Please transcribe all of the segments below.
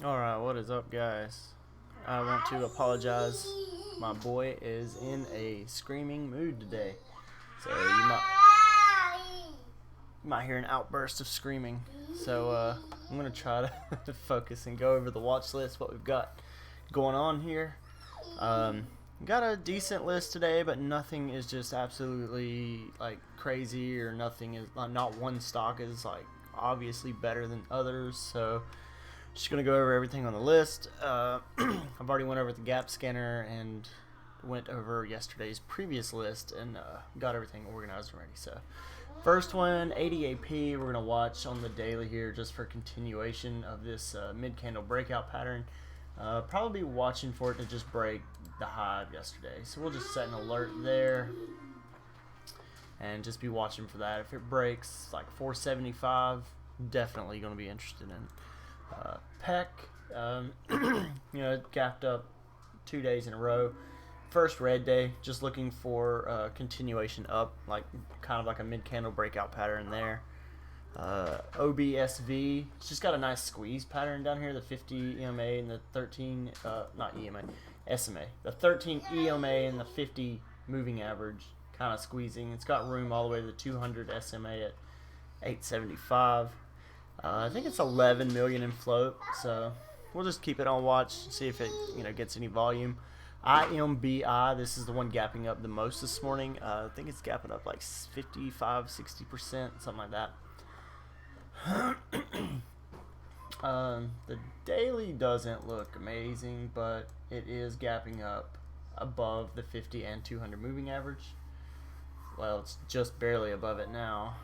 Alright, what is up, guys? I want to apologize. My boy is in a screaming mood today. So you might hear an outburst of screaming. So I'm going to try to focus and go over the watch list, what we've got going on here. Got a decent list today, but nothing is just absolutely like crazy, or nothing is not one stock is like obviously better than others. So just gonna go over everything on the list. I've already went over the gap scanner and went over yesterday's previous list and got everything organized and ready. So first one, 80 AP, we're gonna watch on the daily here just for continuation of this mid candle breakout pattern. Probably watching for it to just break the high of yesterday. So we'll just set an alert there and just be watching for that. If it breaks like 475, definitely going to be interested in PEC. It gapped up 2 days in a row. First red day, just looking for continuation up, like kind of like a mid candle breakout pattern there. OBSV, it's just got a nice squeeze pattern down here. The 50 EMA and the 13 not EMA, SMA, the 13 EMA and the 50 moving average kind of squeezing. It's got room all the way to the 200 SMA at 875. I think it's 11 million in float, so we'll just keep it on watch, see if it gets any volume. IMBI, this is the one gapping up the most this morning. I think it's gapping up like 55-60%, something like that. The daily doesn't look amazing, but it is gapping up above the 50 and 200 moving average. Well, it's just barely above it now.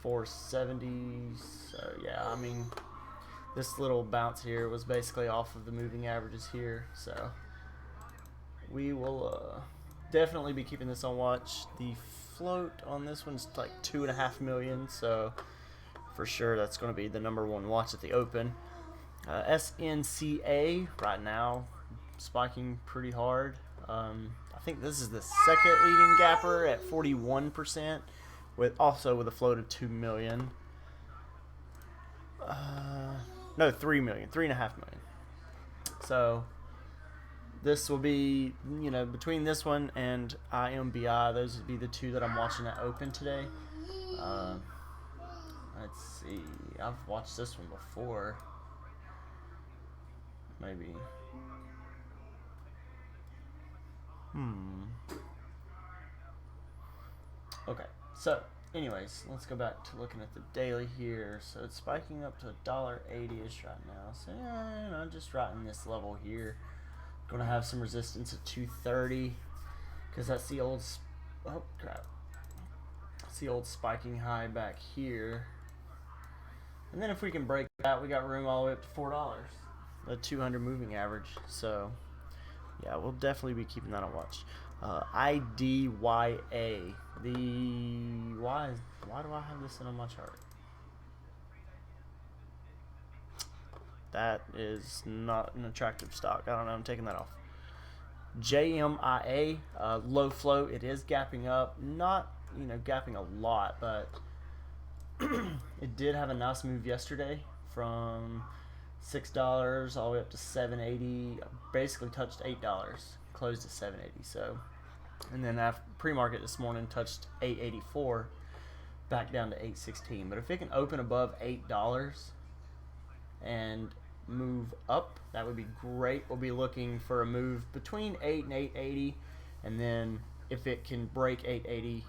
470. So yeah, I mean, this little bounce here was basically off of the moving averages here. So we will definitely be keeping this on watch. The float on this one's like 2.5 million, so for sure that's going to be the number one watch at the open. SNCA right now spiking pretty hard. I think this is the second leading gapper at 41%, with a float of 2 million. No, 3 million, 3.5 million. So this will be, between this one and IMBI, those would be the two that I'm watching at open today. Let's see. I've watched this one before. Maybe. Okay. So, anyways, let's go back to looking at the daily here. So it's spiking up to $1.80-ish right now. So, just right in this level here. Going to have some resistance at 230, because that's the old that's the old spiking high back here. And then if we can break that, we got room all the way up to $4, the 200 moving average. So yeah, we'll definitely be keeping that on watch. IDYA, why do I have this in on my chart? That is not an attractive stock. I don't know. I'm taking that off. JMIA, low float. It is gapping up. Not, gapping a lot, but it did have a nice move yesterday from $6 all the way up to $7.80. Basically touched $8. Closed at $7.80. So, and then after pre-market this morning touched $8.84, back down to $8.16. But if it can open above $8 and move up, that would be great. We'll be looking for a move between 8 and 8.80, and then if it can break 8.80,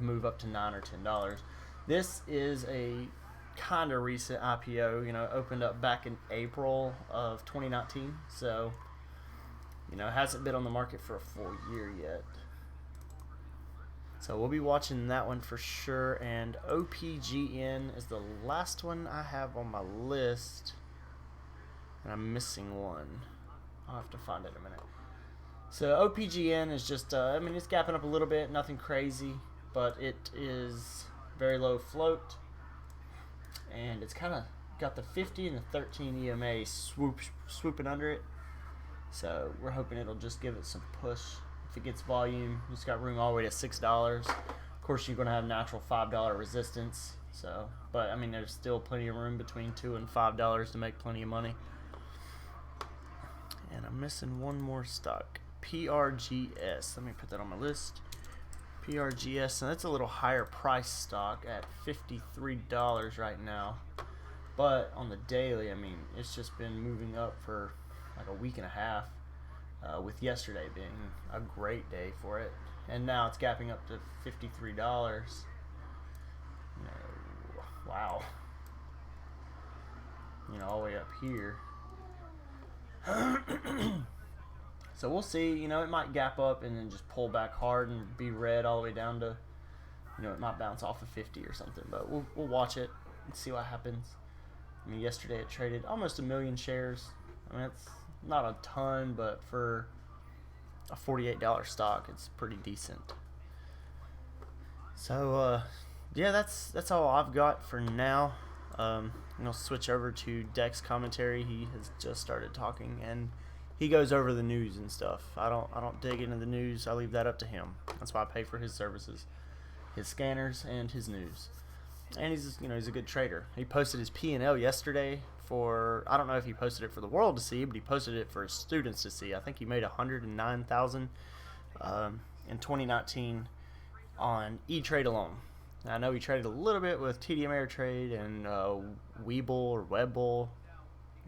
move up to $9 or $10. This is a kind of recent IPO. Opened up back in April of 2019, so hasn't been on the market for a full year yet. So we'll be watching that one for sure. And OPGN is the last one I have on my list, and I'm missing one. I'll have to find it in a minute. So OPGN is just, it's gapping up a little bit, nothing crazy, but it is very low float, and it's kind of got the 50 and the 13 EMA swooping under it. So we're hoping it'll just give it some push. If it gets volume, it's got room all the way to $6. Of course, you're going to have natural $5 resistance So, but I mean, there's still plenty of room between $2 and $5 to make plenty of money. And I'm missing one more stock, PRGS. Let me put that on my list. PRGS, and that's a little higher price stock at $53 right now. But on the daily, I mean, it's just been moving up for like a week and a half, with yesterday being a great day for it. And now it's gapping up to $53. Wow. All the way up here. So we'll see. It might gap up and then just pull back hard and be red all the way down to, it might bounce off of 50 or something. But we'll watch it and see what happens. I mean, yesterday it traded almost 1 million shares. I mean, it's not a ton, but for a $48 stock, it's pretty decent. So, yeah, that's all I've got for now. I'll switch over to Deck's commentary. He has just started talking, and he goes over the news and stuff. I don't dig into the news. I leave that up to him. That's why I pay for his services, his scanners, and his news. And he's a good trader. He posted his P&L yesterday for, I don't know if he posted it for the world to see, but he posted it for his students to see. I think he made $109,000 in 2019 on E-Trade alone. I know he traded a little bit with TD Ameritrade and Webull or Webbull,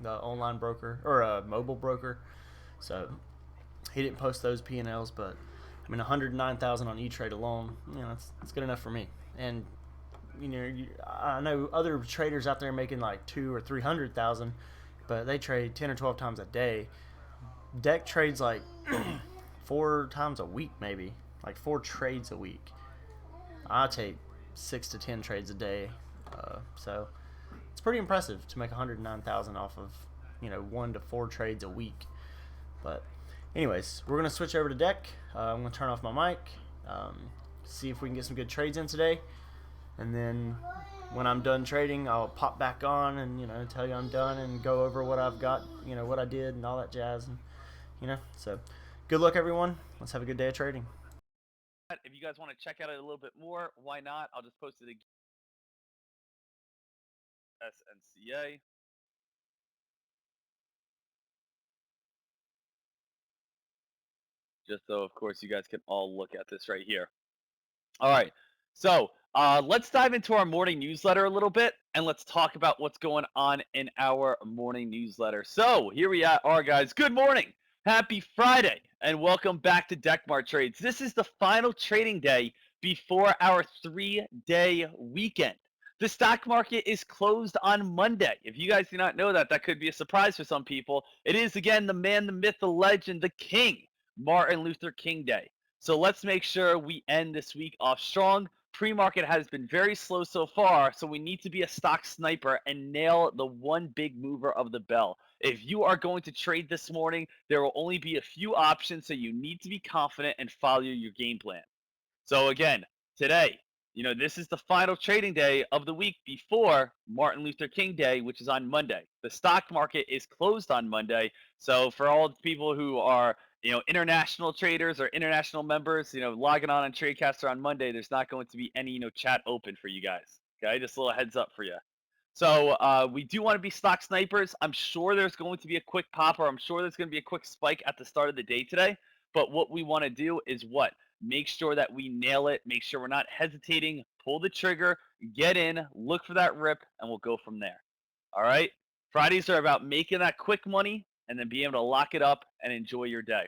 the online broker or mobile broker. So he didn't post those P&Ls, but I mean, 109,000 on E-Trade alone, that's good enough for me. And I know other traders out there making like 200,000 or 300,000, but they trade 10 or 12 times a day. Deck trades like 4 times a week, maybe like 4 trades a week. I take 6 to 10 trades a day, so it's pretty impressive to make 109,000 off of 1 to 4 trades a week. But anyways, we're gonna switch over to Deck. I'm gonna turn off my mic, see if we can get some good trades in today, and then when I'm done trading, I'll pop back on and tell you I'm done and go over what I've got, what I did and all that jazz, and so good luck everyone. Let's have a good day of trading. If you guys want to check out it a little bit more, why not? I'll just post it again. SNCA. Just so, of course, you guys can all look at this right here. All right. So let's dive into our morning newsletter a little bit, and let's talk about what's going on in our morning newsletter. So here we are, guys. Good morning. Happy Friday, and welcome back to Dekmartrades. This is the final trading day before our 3-day weekend. The stock market is closed on Monday. If you guys do not know that, that could be a surprise for some people. It is, again, the man, the myth, the legend, the king, Martin Luther King Day. So let's make sure we end this week off strong. Pre-market has been very slow so far, so we need to be a stock sniper and nail the one big mover of the bell. If you are going to trade this morning, there will only be a few options, so you need to be confident and follow your game plan. So again, today, this is the final trading day of the week before Martin Luther King Day, which is on Monday. The stock market is closed on Monday. So for all the people who are, international traders or international members, logging on Tradecaster on Monday, there's not going to be any, chat open for you guys. Okay, just a little heads up for you. So we do want to be stock snipers. I'm sure there's going to be a quick pop, or I'm sure there's going to be a quick spike at the start of the day today. But what we want to do is what? Make sure that we nail it. Make sure we're not hesitating. Pull the trigger, get in, look for that rip, and we'll go from there. All right? Fridays are about making that quick money and then being able to lock it up and enjoy your day.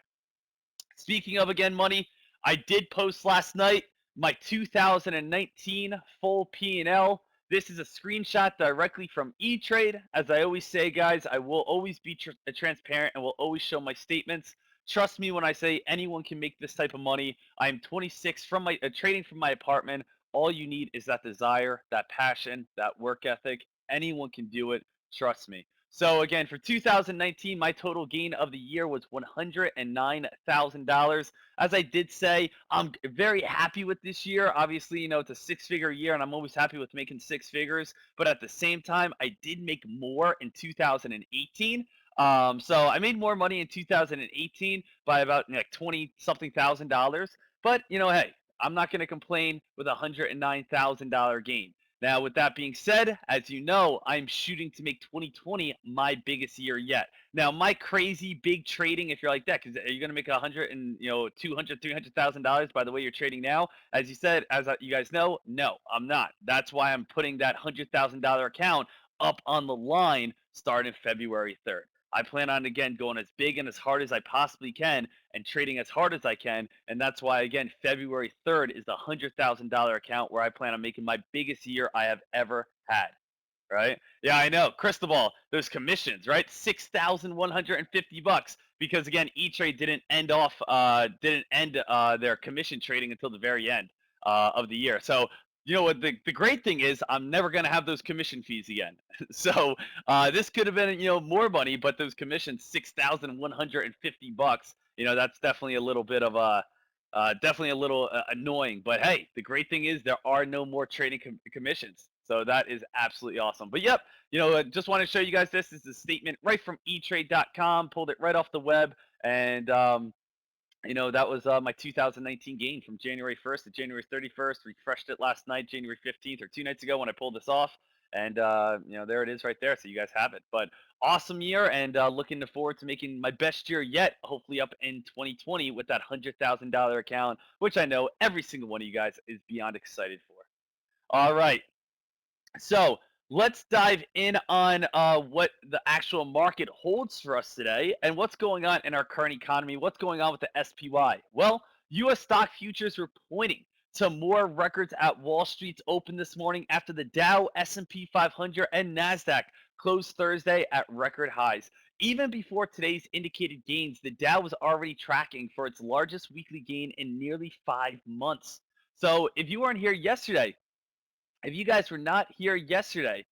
Speaking of, again, money, I did post last night my 2019 full P&L. This is a screenshot directly from E-Trade. As I always say, guys, I will always be transparent and will always show my statements. Trust me when I say anyone can make this type of money. I am 26 from my trading from my apartment. All you need is that desire, that passion, that work ethic. Anyone can do it. Trust me. So again, for 2019, my total gain of the year was $109,000. As I did say, I'm very happy with this year. Obviously, it's a 6-figure year, and I'm always happy with making 6 figures. But at the same time, I did make more in 2018. So I made more money in 2018 by about like 20-something thousand dollars. But hey, I'm not going to complain with a $109,000 gain. Now, with that being said, as you know, I'm shooting to make 2020 my biggest year yet. Now, my crazy big trading, if you're like that, because are you going to make 100 and 200, $300,000 by the way you're trading now? As you said, as you guys know, no, I'm not. That's why I'm putting that $100,000 account up on the line starting February 3rd. I plan on again going as big and as hard as I possibly can and trading as hard as I can. And that's why, again, February 3rd is the $100,000 account where I plan on making my biggest year I have ever had. Right? Yeah, I know. Crystal ball, those commissions, right? $6,150 because again, E-Trade didn't end their commission trading until the very end of the year. So you know what the great thing is, I'm never going to have those commission fees again. So this could have been more money, but those commissions $6,150. That's definitely a little bit of a definitely a little annoying. But hey, the great thing is there are no more trading commissions. So that is absolutely awesome. But yep, just want to show you guys this. This is a statement right from etrade.com. Pulled it right off the web. And that was my 2019 gain from January 1st to January 31st. Refreshed it last night, January 15th, or 2 nights ago when I pulled this off. And, there it is right there. So you guys have it. But awesome year, and looking forward to making my best year yet, hopefully up in 2020 with that $100,000 account, which I know every single one of you guys is beyond excited for. All right. So let's dive in on what the actual market holds for us today and what's going on in our current economy. What's going on with the SPY? Well, U.S. stock futures were pointing to more records at Wall Street's open this morning after the Dow, S&P 500, and NASDAQ closed Thursday at record highs. Even before today's indicated gains, the Dow was already tracking for its largest weekly gain in nearly 5 months. So if you weren't here yesterday, if you guys were not here yesterday,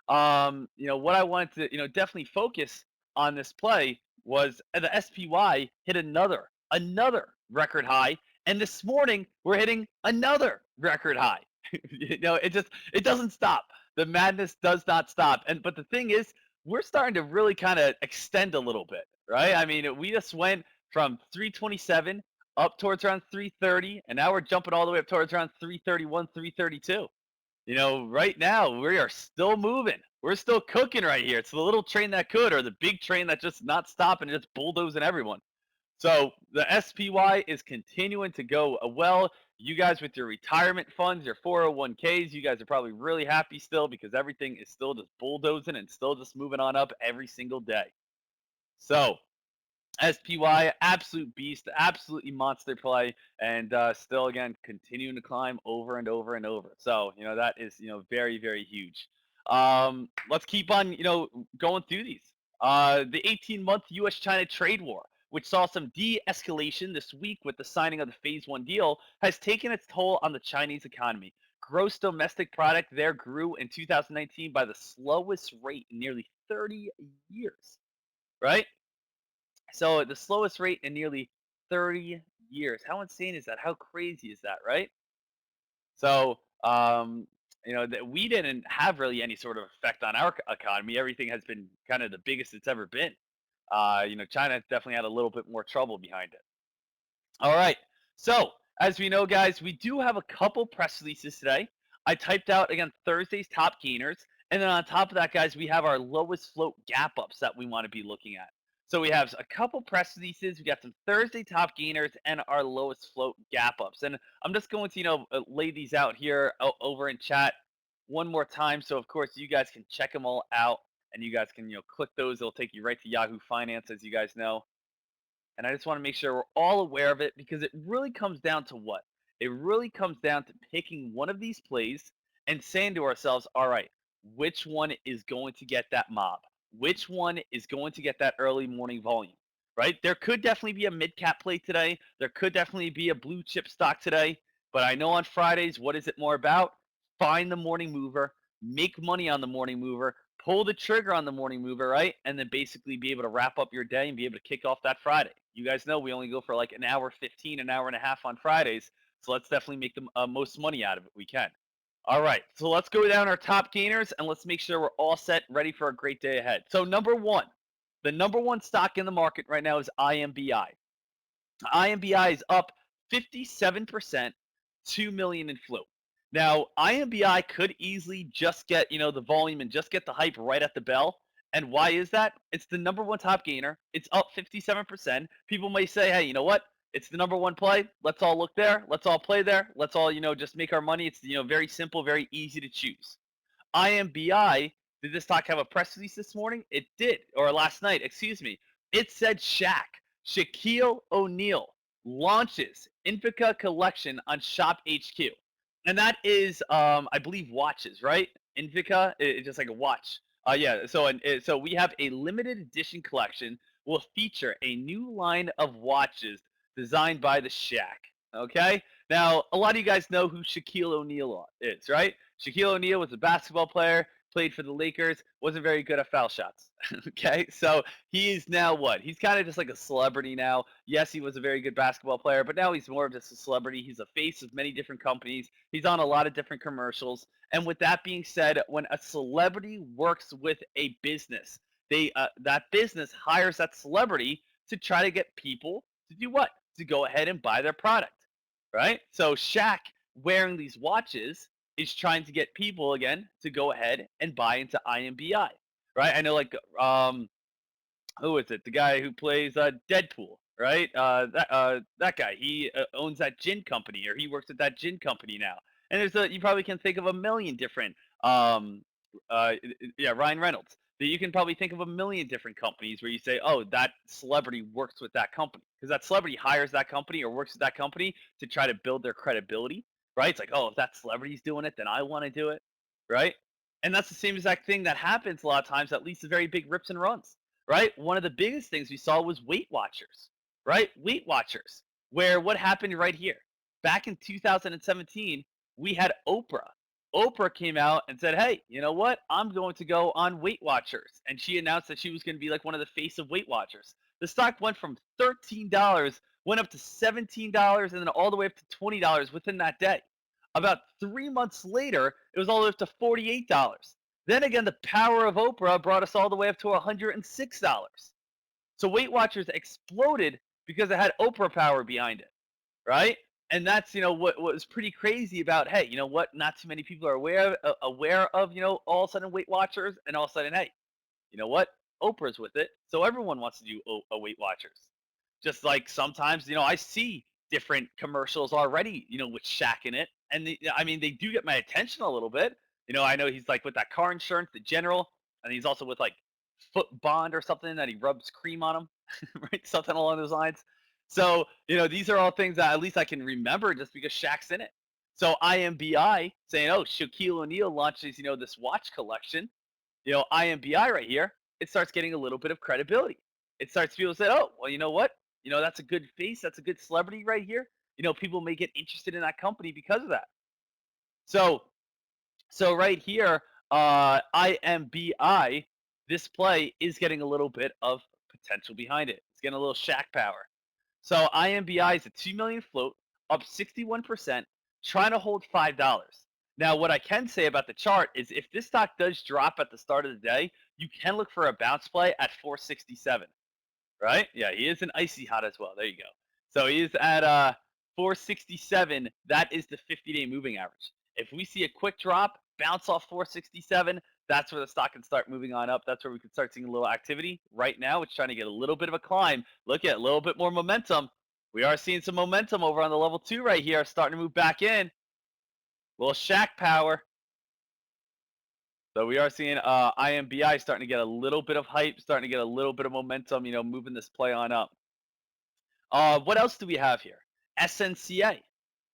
what I wanted to, definitely focus on this play was the SPY hit another record high, and this morning we're hitting another record high. It doesn't stop. The madness does not stop. But the thing is, we're starting to really kind of extend a little bit, right? I mean, we just went from 327 up towards around 330, and now we're jumping all the way up towards around 331, 332. Right now we are still moving. We're still cooking right here. It's the little train that could, or the big train that just not stopping and just bulldozing everyone. So the SPY is continuing to go well. You guys with your retirement funds, your 401ks, you guys are probably really happy still because everything is still just bulldozing and still just moving on up every single day. So SPY, absolute beast, absolutely monster play, and still again continuing to climb over and over and over. So that is very, very huge. Let's keep on going through these. The 18-month U.S.-China trade war, which saw some de-escalation this week with the signing of the Phase 1 deal, has taken its toll on the Chinese economy. Gross domestic product there grew in 2019 by the slowest rate in nearly 30 years. Right? So the slowest rate in nearly 30 years. How insane is that? How crazy is that, right? So, that we didn't have really any sort of effect on our economy. Everything has been kind of the biggest it's ever been. China definitely had a little bit more trouble behind it. All right. So, as we know, guys, we do have a couple press releases today. I typed out, again, Thursday's top gainers. And then on top of that, guys, we have our lowest float gap ups that we want to be looking at. So we have a couple press releases. We got some Thursday top gainers and our lowest float gap ups. And I'm just going to, lay these out here over in chat one more time. So, of course, you guys can check them all out. And you guys can, click those. It'll take you right to Yahoo Finance, as you guys know. And I just want to make sure we're all aware of it because it really comes down to what? It really comes down to picking one of these plays and saying to ourselves, all right, which one is going to get that mob? Which one is going to get that early morning volume? Right? There could definitely be a mid cap play today. There could definitely be a blue chip stock today. But I know on Fridays, what is it more about? Find the morning mover, make money on the morning mover, pull the trigger on the morning mover, right? And then basically be able to wrap up your day and be able to kick off that Friday. You guys know we only go for like an hour 15, an hour and a half on Fridays. So let's definitely make the most money out of it we can. All right, so let's go down our top gainers and let's make sure we're all set, ready for a great day ahead. So number one, the number one stock in the market right now is IMBI. IMBI is up 57%, 2 million in float. Now, IMBI could easily just get, the volume and just get the hype right at the bell. And why is that? It's the number one top gainer. It's up 57%. People may say, hey, you know what? It's the number one play. Let's all look there. Let's all play there. Let's all, just make our money. It's, very simple, very easy to choose. IMBI, did this stock have a press release this morning? It did, or last night, excuse me. It said Shaquille O'Neal launches Invica collection on Shop HQ. And that is, I believe, watches, right? Invica, it's just like a watch. Yeah. So we have a limited edition collection. Will feature a new line of watches designed by the Shaq. Okay. Now, a lot of you guys know who Shaquille O'Neal is, right? Shaquille O'Neal was a basketball player, played for the Lakers, wasn't very good at foul shots. Okay, so he's now what? He's kind of just like a celebrity now. Yes, he was a very good basketball player, but now he's more of just a celebrity. He's a face of many different companies. He's on a lot of different commercials. And with that being said, when a celebrity works with a business, that business hires that celebrity to try to get people to do what? To go ahead and buy their product, right? So Shaq wearing these watches is trying to get people again to go ahead and buy into IMBI, right? I know, like, who is it? The guy who plays Deadpool, right? That guy. He owns that gin company, or he works at that gin company now. And you probably can think of a million different, yeah, Ryan Reynolds. You can probably think of a million different companies where you say, oh, that celebrity works with that company, because that celebrity hires that company or works with that company to try to build their credibility, right? It's like, oh, if that celebrity's doing it, then I want to do it, right? And that's the same exact thing that happens a lot of times that leads to very big rips and runs, right? One of the biggest things we saw was Weight Watchers, right? Weight Watchers, where what happened right here? Back in 2017, we had Oprah. Oprah came out and said, hey, you know what? I'm going to go on Weight Watchers. And she announced that she was going to be like one of the face of Weight Watchers. The stock went from $13, went up to $17, and then all the way up to $20 within that day. About 3 months later, it was all the way up to $48. Then again, the power of Oprah brought us all the way up to $106. So Weight Watchers exploded because it had Oprah power behind it, right? And that's, what was pretty crazy about, hey, you know what? Not too many people are aware of, all of a sudden Weight Watchers, and all of a sudden, hey, you know what? Oprah's with it, so everyone wants to do a Weight Watchers. Just like sometimes, I see different commercials already, with Shaq in it, and I mean, they do get my attention a little bit. I know he's like with that car insurance, the General, and he's also with like Foot Bond or something that he rubs cream on him, right? Something along those lines. So, these are all things that at least I can remember just because Shaq's in it. So IMBI saying, oh, Shaquille O'Neal launches, this watch collection. IMBI right here, it starts getting a little bit of credibility. It starts people say, oh, well, you know what? That's a good face. That's a good celebrity right here. People may get interested in that company because of that. So right here, IMBI, this play is getting a little bit of potential behind it. It's getting a little Shaq power. So IMBI is a 2 million float, up 61%, trying to hold $5. Now, what I can say about the chart is if this stock does drop at the start of the day, you can look for a bounce play at 467, right? Yeah, he is an icy hot as well. There you go. So he is at 467. That is the 50-day moving average. If we see a quick drop, bounce off 467, that's where the stock can start moving on up. That's where we can start seeing a little activity. Right now, it's trying to get a little bit of a climb. Look at a little bit more momentum. We are seeing some momentum over on the level 2 right here, starting to move back in. Little Shaq power. So we are seeing IMBI starting to get a little bit of hype, starting to get a little bit of momentum, moving this play on up. What else do we have here? SNCA.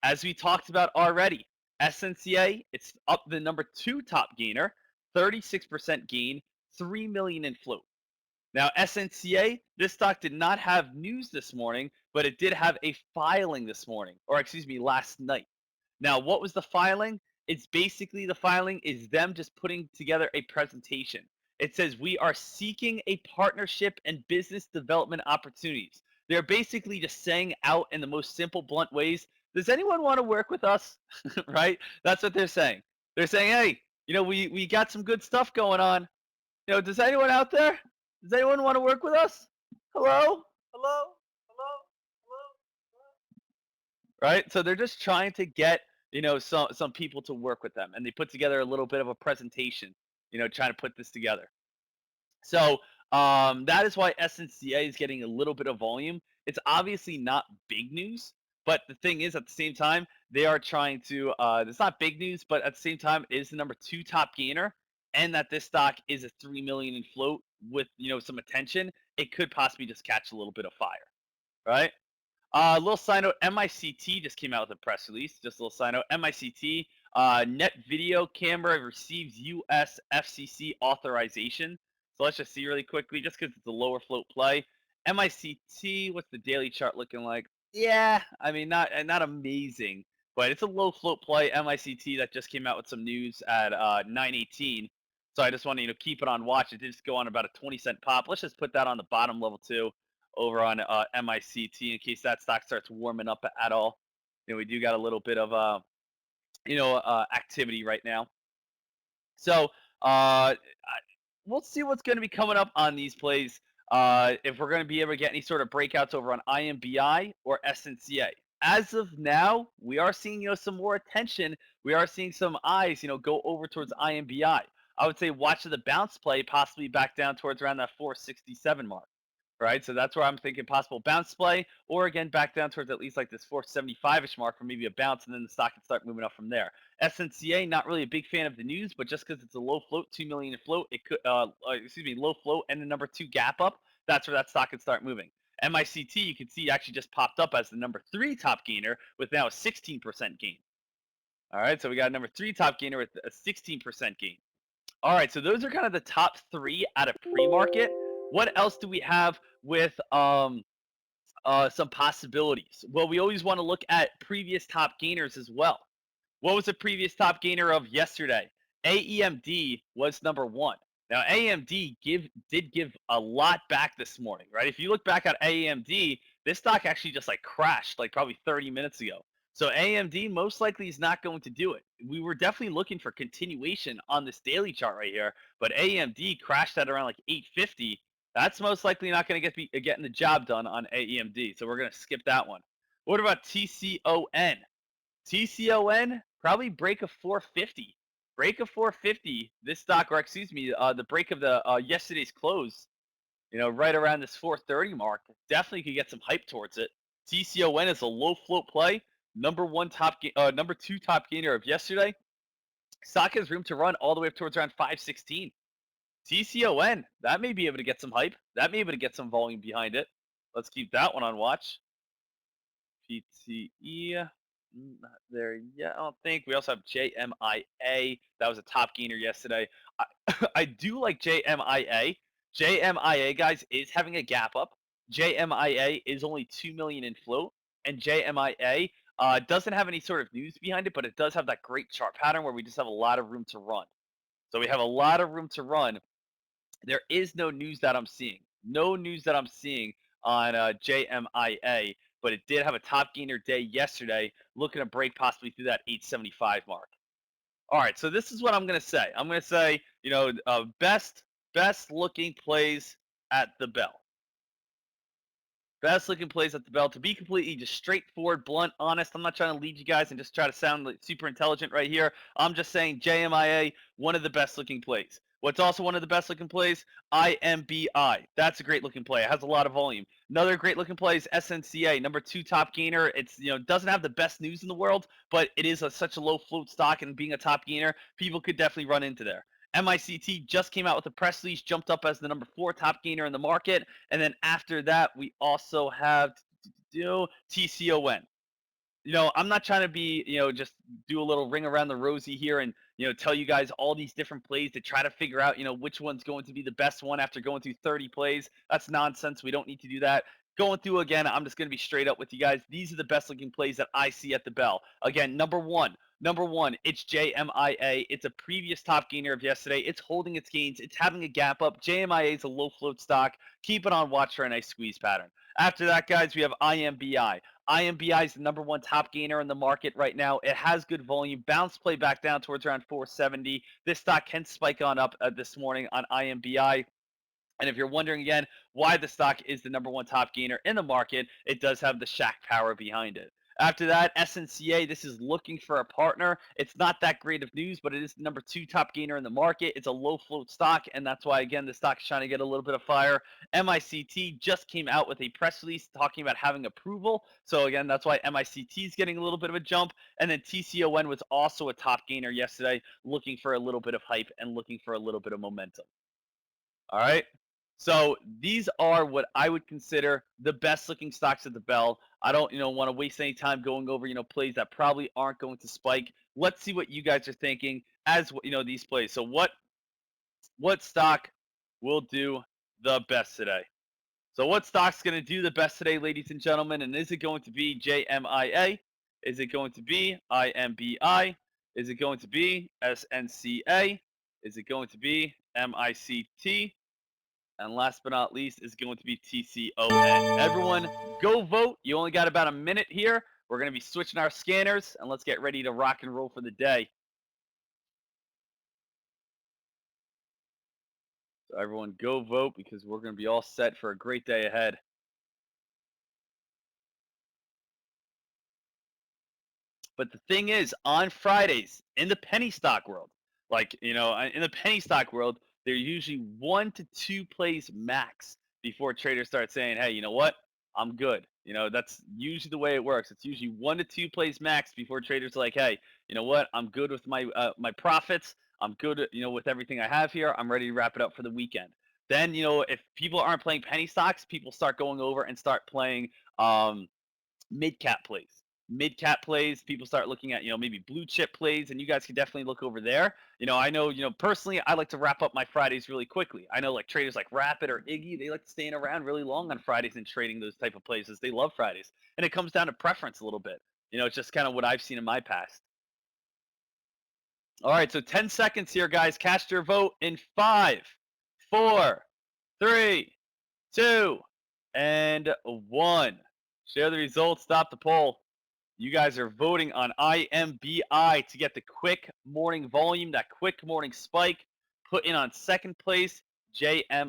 As we talked about already, SNCA, it's up the number 2 top gainer, 36% gain, 3 million in float. Now, SNCA, this stock did not have news this morning, but it did have a filing this morning, or excuse me, last night. Now, what was the filing? It's basically the filing is them just putting together a presentation. It says we are seeking a partnership and business development opportunities. They're basically just saying out in the most simple, blunt ways, does anyone want to work with us? Right? That's what they're saying. They're saying, hey, we got some good stuff going on. Does anyone out there? Does anyone want to work with us? Hello? Hello? Hello? Hello? Right? So they're just trying to get, some people to work with them, and they put together a little bit of a presentation, trying to put this together. So that is why SNCA is getting a little bit of volume. It's obviously not big news, but the thing is, at the same time, they are trying to. It's not big news, but at the same time, it is the number 2 top gainer, and that this stock is a 3 million in float with some attention. It could possibly just catch a little bit of fire, right? Little side note, MICT just came out with a press release. Just a little side note, MICT, net video camera receives US FCC authorization. So let's just see really quickly, just because it's a lower float play. MICT, what's the daily chart looking like? Yeah, I mean, not amazing, but it's a low float play. MICT that just came out with some news at 9:18. So I just want to keep it on watch. It did just go on about a 20-cent pop. Let's just put that on the bottom level too over on MICT in case that stock starts warming up at all. We do got a little bit of activity right now. So we'll see what's going to be coming up on these plays. If we're going to be able to get any sort of breakouts over on IMBI or SNCA. As of now, we are seeing some more attention. We are seeing some eyes go over towards IMBI. I would say watch the bounce play, possibly back down towards around that 467 mark. Right, so that's where I'm thinking possible bounce play, or again back down towards at least like this 475-ish mark for maybe a bounce, and then the stock can start moving up from there. SNCA, not really a big fan of the news, but just because it's a low float, 2 million in float, it could, low float and the number 2 gap up. That's where that stock can start moving. MICT, you can see actually just popped up as the number 3 top gainer with now a 16% gain. All right, so we got a number 3 top gainer with a 16% gain. All right, so those are kind of the top 3 out of pre-market. What else do we have with some possibilities? Well, we always want to look at previous top gainers as well. What was the previous top gainer of yesterday? AEMD was number 1. Now, AMD did give a lot back this morning, right? If you look back at AMD, this stock actually just like crashed like probably 30 minutes ago. So AMD most likely is not going to do it. We were definitely looking for continuation on this daily chart right here, but AMD crashed at around like 850. That's most likely not going to be getting the job done on AEMD. So we're going to skip that one. What about TCON? TCON probably break of 450. Break of 450. This stock, or excuse me, the break of the yesterday's close, right around this 430 mark, definitely could get some hype towards it. TCON is a low float play, number 2 top gainer of yesterday. Stock has room to run all the way up towards around 516. TCON, that may be able to get some hype. That may be able to get some volume behind it. Let's keep that one on watch. PTE. Not there yet, I don't think. We also have JMIA. That was a top gainer yesterday. I do like JMIA. JMIA, guys, is having a gap up. JMIA is only 2 million in float. And JMIA doesn't have any sort of news behind it, but it does have that great chart pattern where we just have a lot of room to run. So we have a lot of room to run. There is no news that I'm seeing. No news that I'm seeing on JMIA, but it did have a top gainer day yesterday, looking to break possibly through that 875 mark. All right, so this is what I'm going to say. I'm going to say, best looking plays at the bell. Best looking plays at the bell. To be completely just straightforward, blunt, honest, I'm not trying to lead you guys and just try to sound like super intelligent right here. I'm just saying JMIA, one of the best looking plays. What's also one of the best looking plays? IMBI. That's a great looking play. It has a lot of volume. Another great looking play is SNCA, number 2 top gainer. It's doesn't have the best news in the world, but it is such a low float stock, and being a top gainer, people could definitely run into there. MICT just came out with a press release, jumped up as the number 4 top gainer in the market, and then after that, we also have TCON. I'm not trying to be, just do a little ring around the rosy here and, tell you guys all these different plays to try to figure out, which one's going to be the best one after going through 30 plays. That's nonsense. We don't need to do that. Going through again, I'm just going to be straight up with you guys. These are the best looking plays that I see at the bell. Again, number one, it's JMIA. It's a previous top gainer of yesterday. It's holding its gains. It's having a gap up. JMIA is a low float stock. Keep it on watch for a nice squeeze pattern. After that, guys, we have IMBI. IMBI is the number 1 top gainer in the market right now. It has good volume. Bounce play back down towards around 470. This stock can spike on up this morning on IMBI. And if you're wondering again why the stock is the number 1 top gainer in the market, it does have the Shaq power behind it. After that, SNCA, this is looking for a partner. It's not that great of news, but it is the number 2 top gainer in the market. It's a low float stock, and that's why, again, the stock is trying to get a little bit of fire. MICT just came out with a press release talking about having approval. So, again, that's why MICT is getting a little bit of a jump. And then TCON was also a top gainer yesterday, looking for a little bit of hype and looking for a little bit of momentum. All right. So these are what I would consider the best looking stocks at the bell. I don't, want to waste any time going over, plays that probably aren't going to spike. Let's see what you guys are thinking as these plays. So what stock will do the best today? So what stock's going to do the best today, ladies and gentlemen? And is it going to be JMIA? Is it going to be IMBI? Is it going to be SNCA? Is it going to be MICT? And last but not least is going to be TCON. Everyone, go vote. You only got about a minute here. We're going to be switching our scanners, and let's get ready to rock and roll for the day. So everyone, go vote because we're going to be all set for a great day ahead. But the thing is, on Fridays, in the penny stock world, in the penny stock world, they're usually 1 to 2 plays max before traders start saying, hey, you know what? I'm good. That's usually the way it works. It's usually 1 to 2 plays max before traders are like, hey, you know what? I'm good with my my profits. I'm good, with everything I have here. I'm ready to wrap it up for the weekend. Then, if people aren't playing penny stocks, people start going over and start playing mid cap plays. Mid cap plays, people start looking at, maybe blue chip plays, and you guys can definitely look over there. I know, personally, I like to wrap up my Fridays really quickly. I know like traders like Rapid or Iggy, they like staying around really long on Fridays and trading those type of plays. They love Fridays. And it comes down to preference a little bit. It's just kind of what I've seen in my past. All right, so 10 seconds here, guys. Cast your vote in 5, 4, 3, 2, and 1. Share the results. Stop the poll. You guys are voting on IMBI to get the quick morning volume, that quick morning spike. Put in on second place, JMIA.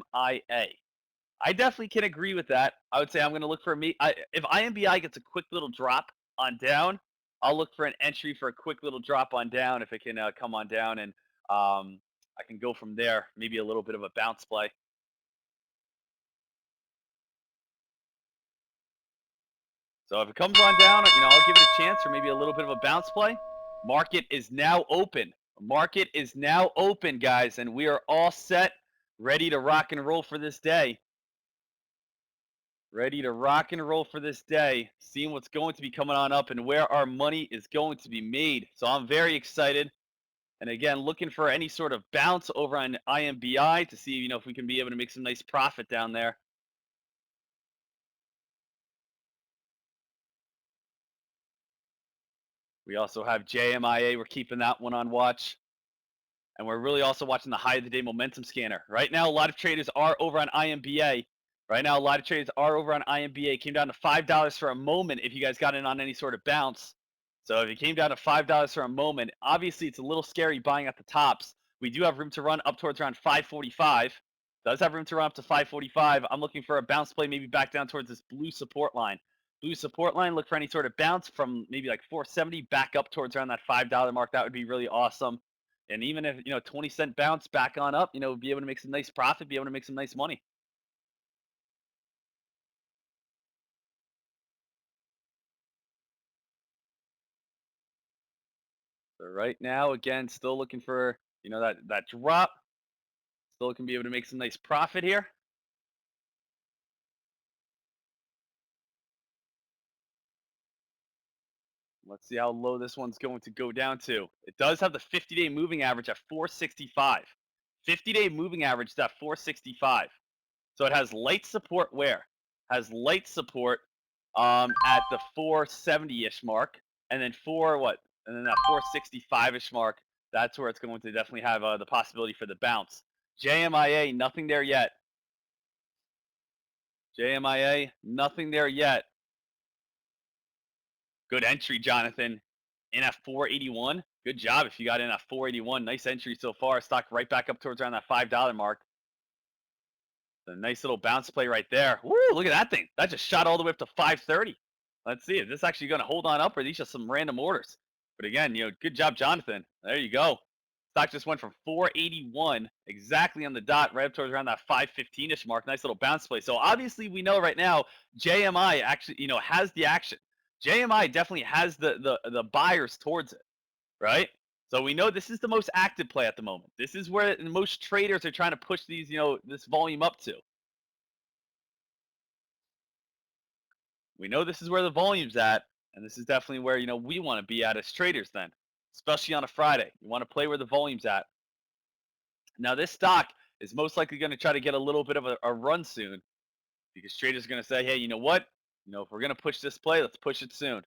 I definitely can agree with that. I would say I'm going to look for if IMBI gets a quick little drop on down, I'll look for an entry for a quick little drop on down if it can come on down, and I can go from there. Maybe a little bit of a bounce play. So if it comes on down, I'll give it a chance or maybe a little bit of a bounce play. Market is now open. Market is now open, guys, and we are all set, ready to rock and roll for this day. Ready to rock and roll for this day, seeing what's going to be coming on up and where our money is going to be made. So I'm very excited. And again, looking for any sort of bounce over on IMBI to see, if we can be able to make some nice profit down there. We also have JMIA. We're keeping that one on watch. And we're really also watching the high of the day momentum scanner. Right now, a lot of traders are over on IMBA. Came down to $5 for a moment if you guys got in on any sort of bounce. So if it came down to $5 for a moment, obviously it's a little scary buying at the tops. We do have room to run up towards around 545. Does have room to run up to 545. I'm looking for a bounce play, maybe back down towards this blue support line. Blue support line, look for any sort of bounce from maybe like 470 back up towards around that $5 mark. That would be really awesome. And even if, 20-cent bounce back on up, be able to make some nice profit, be able to make some nice money. So right now, again, still looking for, that drop. Still can be able to make some nice profit here. Let's see how low this one's going to go down to. It does have the 50-day moving average at 465. 50-day moving average is at 465. So it has light support where? Has light support at the 470-ish mark, and then And then that 465-ish mark. That's where it's going to definitely have the possibility for the bounce. JMIA, nothing there yet. JMIA, nothing there yet. Good entry, Jonathan. In at 481. Good job if you got in at 481. Nice entry so far. Stock right back up towards around that $5 mark. A nice little bounce play right there. Woo, look at that thing. That just shot all the way up to 530. Let's see. Is this actually going to hold on up, or are these just some random orders? But again, good job, Jonathan. There you go. Stock just went from 481 exactly on the dot, right up towards around that 515-ish mark. Nice little bounce play. So obviously we know right now JMI actually, has the action. JMI definitely has the buyers towards it, right? So we know this is the most active play at the moment. This is where most traders are trying to push these, this volume up to. We know this is where the volume's at, and this is definitely where we want to be at as traders then, especially on a Friday. You want to play where the volume's at. Now this stock is most likely going to try to get a little bit of a run soon, because traders are going to say, hey, you know what? If we're going to push this play, let's push it soon.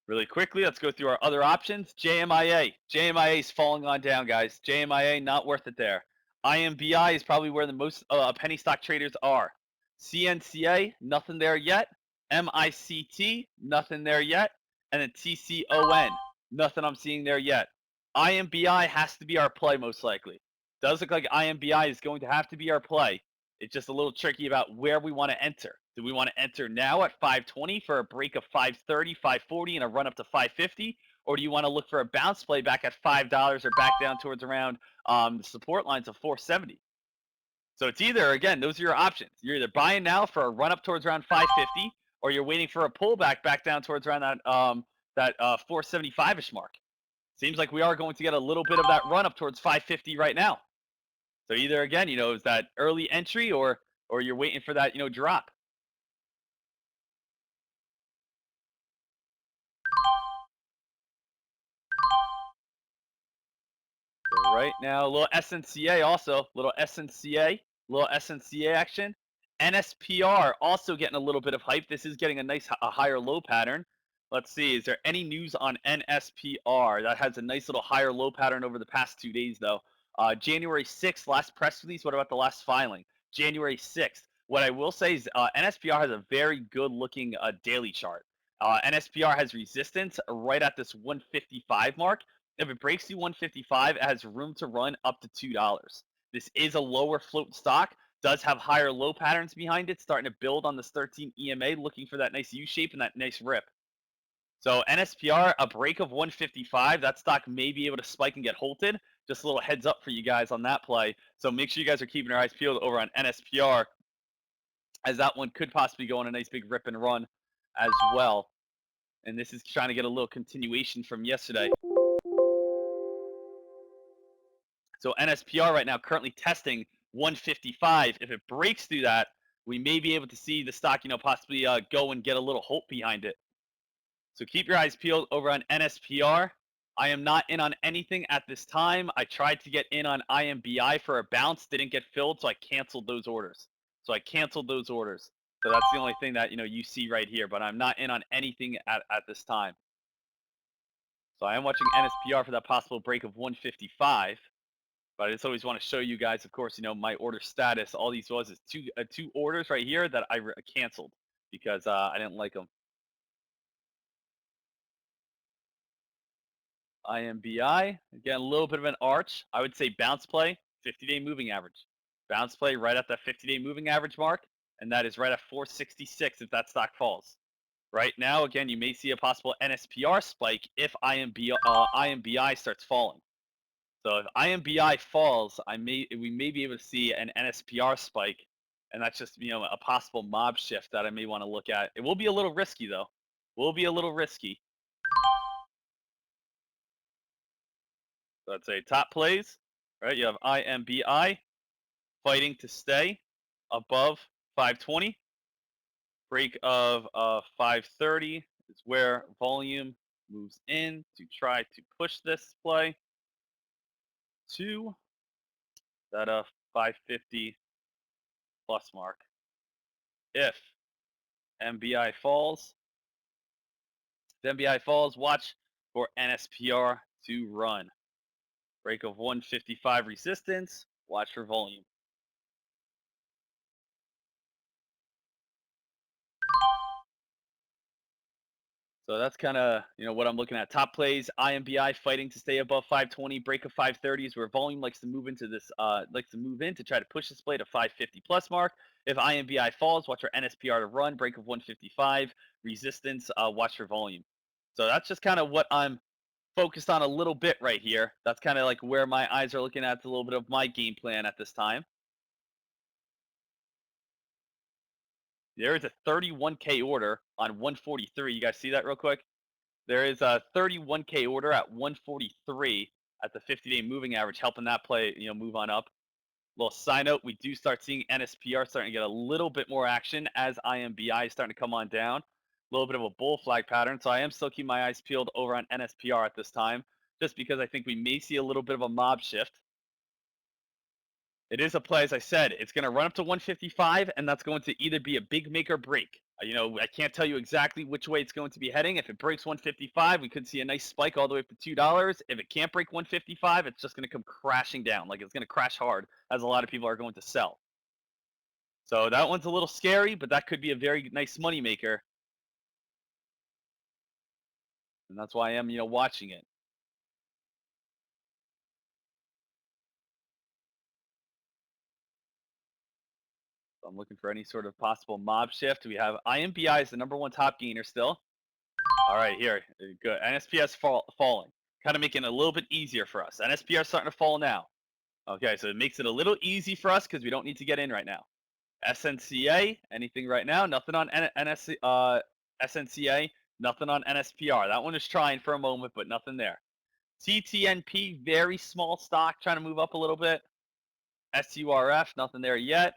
Really quickly, let's go through our other options. JMIA. JMIA is falling on down, guys. JMIA, not worth it there. IMBI is probably where the most penny stock traders are. CNCA, nothing there yet. MICT, nothing there yet. And then TCON, nothing I'm seeing there yet. IMBI has to be our play, most likely. Does look like IMBI is going to have to be our play. It's just a little tricky about where we want to enter. Do we want to enter now at 520 for a break of 530, 540, and a run up to 550? Or do you want to look for a bounce play back at $5 or back down towards around the support lines of 470? So it's either, again, those are your options. You're either buying now for a run up towards around 550, or you're waiting for a pullback back down towards around that 475-ish mark. Seems like we are going to get a little bit of that run up towards 550 right now. So either, again, is that early entry, or you're waiting for that, drop. So right now, a little SNCA also, little SNCA action. NSPR also getting a little bit of hype. This is getting a higher low pattern. Let's see, is there any news on NSPR? That has a nice little higher low pattern over the past 2 days, though. January 6th, last press release. What about the last filing? January 6th. What I will say is NSPR has a very good looking daily chart. NSPR has resistance right at this 155 mark. If it breaks the 155, it has room to run up to $2. This is a lower float stock, does have higher low patterns behind it, starting to build on this 13 EMA, looking for that nice U shape and that nice rip. So NSPR, a break of 155, that stock may be able to spike and get halted. Just a little heads up for you guys on that play. So make sure you guys are keeping your eyes peeled over on NSPR, as that one could possibly go on a nice big rip and run as well. And this is trying to get a little continuation from yesterday. So NSPR right now currently testing 155. If it breaks through that, we may be able to see the stock, possibly go and get a little hope behind it. So keep your eyes peeled over on NSPR. I am not in on anything at this time. I tried to get in on IMBI for a bounce, didn't get filled, so I canceled those orders. So that's the only thing that you see right here, but I'm not in on anything at this time. So I am watching NSPR for that possible break of 155. But I just always want to show you guys, of course, my order status. All these is two orders right here that I canceled because I didn't like them. IMBI, again, a little bit of an arch. I would say bounce play, 50-day moving average. Bounce play right at that 50-day moving average mark, and that is right at 466 if that stock falls. Right now, again, you may see a possible NSPR spike if IMBI starts falling. So if IMBI falls, we may be able to see an NSPR spike, and that's just a possible mob shift that I may want to look at. It will be a little risky though. So let's say top plays, right? You have IMBI fighting to stay above 520. Break of 530 is where volume moves in to try to push this play to that 550 plus mark. If MBI falls, watch for NSPR to run. Break of 155 resistance, watch for volume. So that's kind of what I'm looking at. Top plays, IMBI fighting to stay above 520, break of 530s, where volume likes to move into this, likes to move in to try to push this play to 550 plus mark. If IMBI falls, watch for NSPR to run, break of 155, resistance, watch for volume. So that's just kind of what I'm focused on a little bit right here. That's kind of like where my eyes are looking at. It's a little bit of my game plan at this time. There is a 31K order on 143. You guys see that real quick? There is a 31K order at 143 at the 50-day moving average, helping that play, move on up. Little side note, we do start seeing NSPR starting to get a little bit more action as IMBI is starting to come on down. A little bit of a bull flag pattern, so I am still keeping my eyes peeled over on NSPR at this time, just because I think we may see a little bit of a mob shift. It is a play, as I said, it's going to run up to 155, and that's going to either be a big make or break. I can't tell you exactly which way it's going to be heading. If it breaks 155, we could see a nice spike all the way up to $2. If it can't break 155, it's just going to come crashing down. Like, it's going to crash hard, as a lot of people are going to sell. So that one's a little scary, but that could be a very nice money maker. And that's why I am, watching it. So I'm looking for any sort of possible mob shift. We have IMBI as the #1 top gainer still. All right, here, good. NSPS falling, kind of making it a little bit easier for us. NSPR starting to fall now. Okay, so it makes it a little easy for us because we don't need to get in right now. SNCA, anything right now? Nothing on SNCA, nothing on NSPR. That one is trying for a moment, but nothing there. TTNP, very small stock, trying to move up a little bit. SURF, nothing there yet.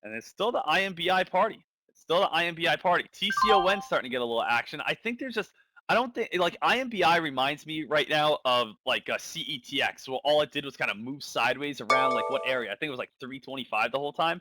And it's still the IMBI party. It's still the IMBI party. TCON starting to get a little action. I think there's just, I don't think, like, IMBI reminds me right now of, like, a CETX. Well, all it did was kind of move sideways around, like, what area? I think it was, like, 325 the whole time.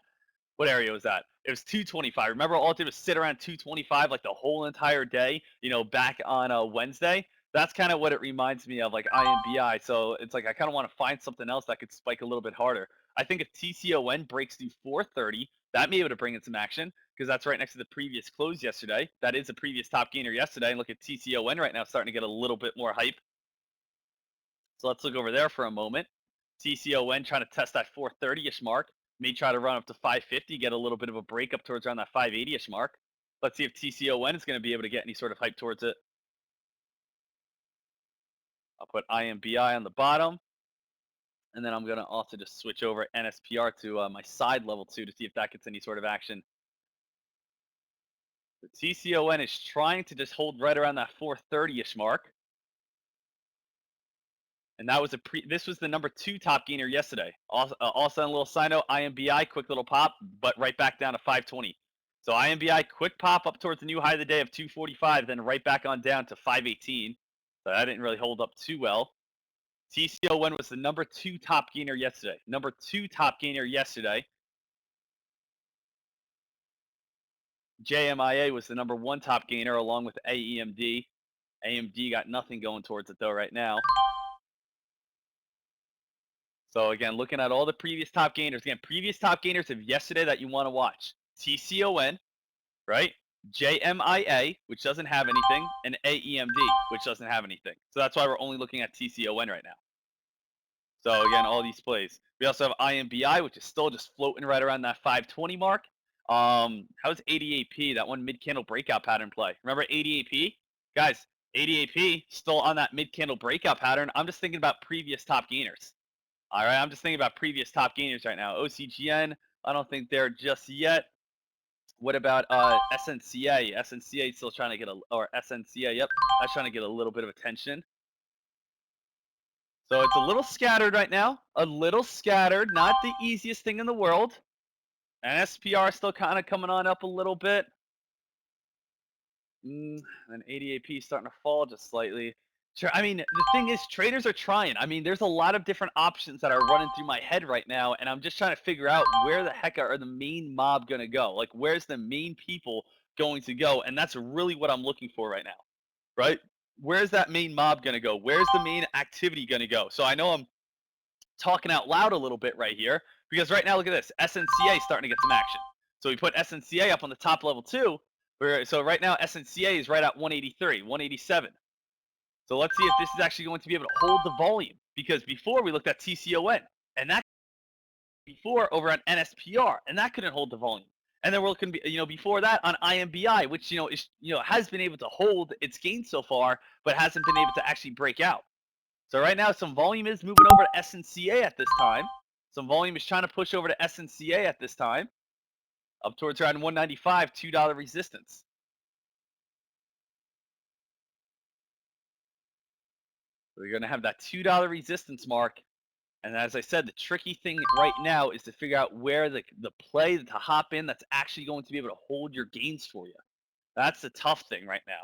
What area was that? It was 225. Remember, all it did was sit around 225, like, the whole entire day, back on Wednesday? That's kind of what it reminds me of, like, IMBI. So it's like I kind of want to find something else that could spike a little bit harder. I think if TCON breaks through 430, that may be able to bring in some action because that's right next to the previous close yesterday. That is the previous top gainer yesterday. And look at TCON right now starting to get a little bit more hype. So let's look over there for a moment. TCON trying to test that 430-ish mark. May try to run up to 550, get a little bit of a break up towards around that 580-ish mark. Let's see if TCON is going to be able to get any sort of hype towards it. I'll put IMBI on the bottom. And then I'm going to also just switch over NSPR to my side level 2 to see if that gets any sort of action. The TCON is trying to just hold right around that 430-ish mark. And that was this was the #2 top gainer yesterday. Also on a little side note, IMBI, quick little pop, but right back down to 520. So IMBI, quick pop up towards the new high of the day of 245, then right back on down to 518. So that didn't really hold up too well. TCON was the #2 top gainer yesterday. #2 top gainer yesterday. JMIA was the #1 top gainer along with AEMD. AMD got nothing going towards it though right now. So again, looking at all the previous top gainers. Again, previous top gainers of yesterday that you want to watch. TCON, right? JMIA, which doesn't have anything, and AEMD, which doesn't have anything. So that's why we're only looking at TCON right now. So again, all these plays. We also have IMBI, which is still just floating right around that 520 mark. How's ADAP, that one mid-candle breakout pattern play? Remember ADAP? Guys, ADAP still on that mid-candle breakout pattern. I'm just thinking about previous top gainers. All right, I'm just thinking about previous top gainers right now. OCGN, I don't think they're just yet. What about SNCA? SNCA still trying to get or SNCA, yep, that's trying to get a little bit of attention. So it's a little scattered right now. A little scattered, not the easiest thing in the world. NSPR still kind of coming on up a little bit. And ADAP starting to fall just slightly. I mean, the thing is, traders are trying. I mean, there's a lot of different options that are running through my head right now, and I'm just trying to figure out where the heck are the main mob going to go? Like, where's the main people going to go? And that's really what I'm looking for right now, right? Where's that main mob going to go? Where's the main activity going to go? So I know I'm talking out loud a little bit right here, because right now, look at this. SNCA starting to get some action. So we put SNCA up on the top level 2. So right now, SNCA is right at 183, 187. So let's see if this is actually going to be able to hold the volume. Because before we looked at TCON, and that before over on NSPR, and that couldn't hold the volume. And then we're looking, before that on IMBI, which has been able to hold its gains so far, but hasn't been able to actually break out. So right now, some volume is moving over to SNCA at this time. Some volume is trying to push over to SNCA at this time, up towards around 195, $2 resistance. So we're going to have that $2 resistance mark. And as I said, the tricky thing right now is to figure out where the play to hop in that's actually going to be able to hold your gains for you. That's the tough thing right now.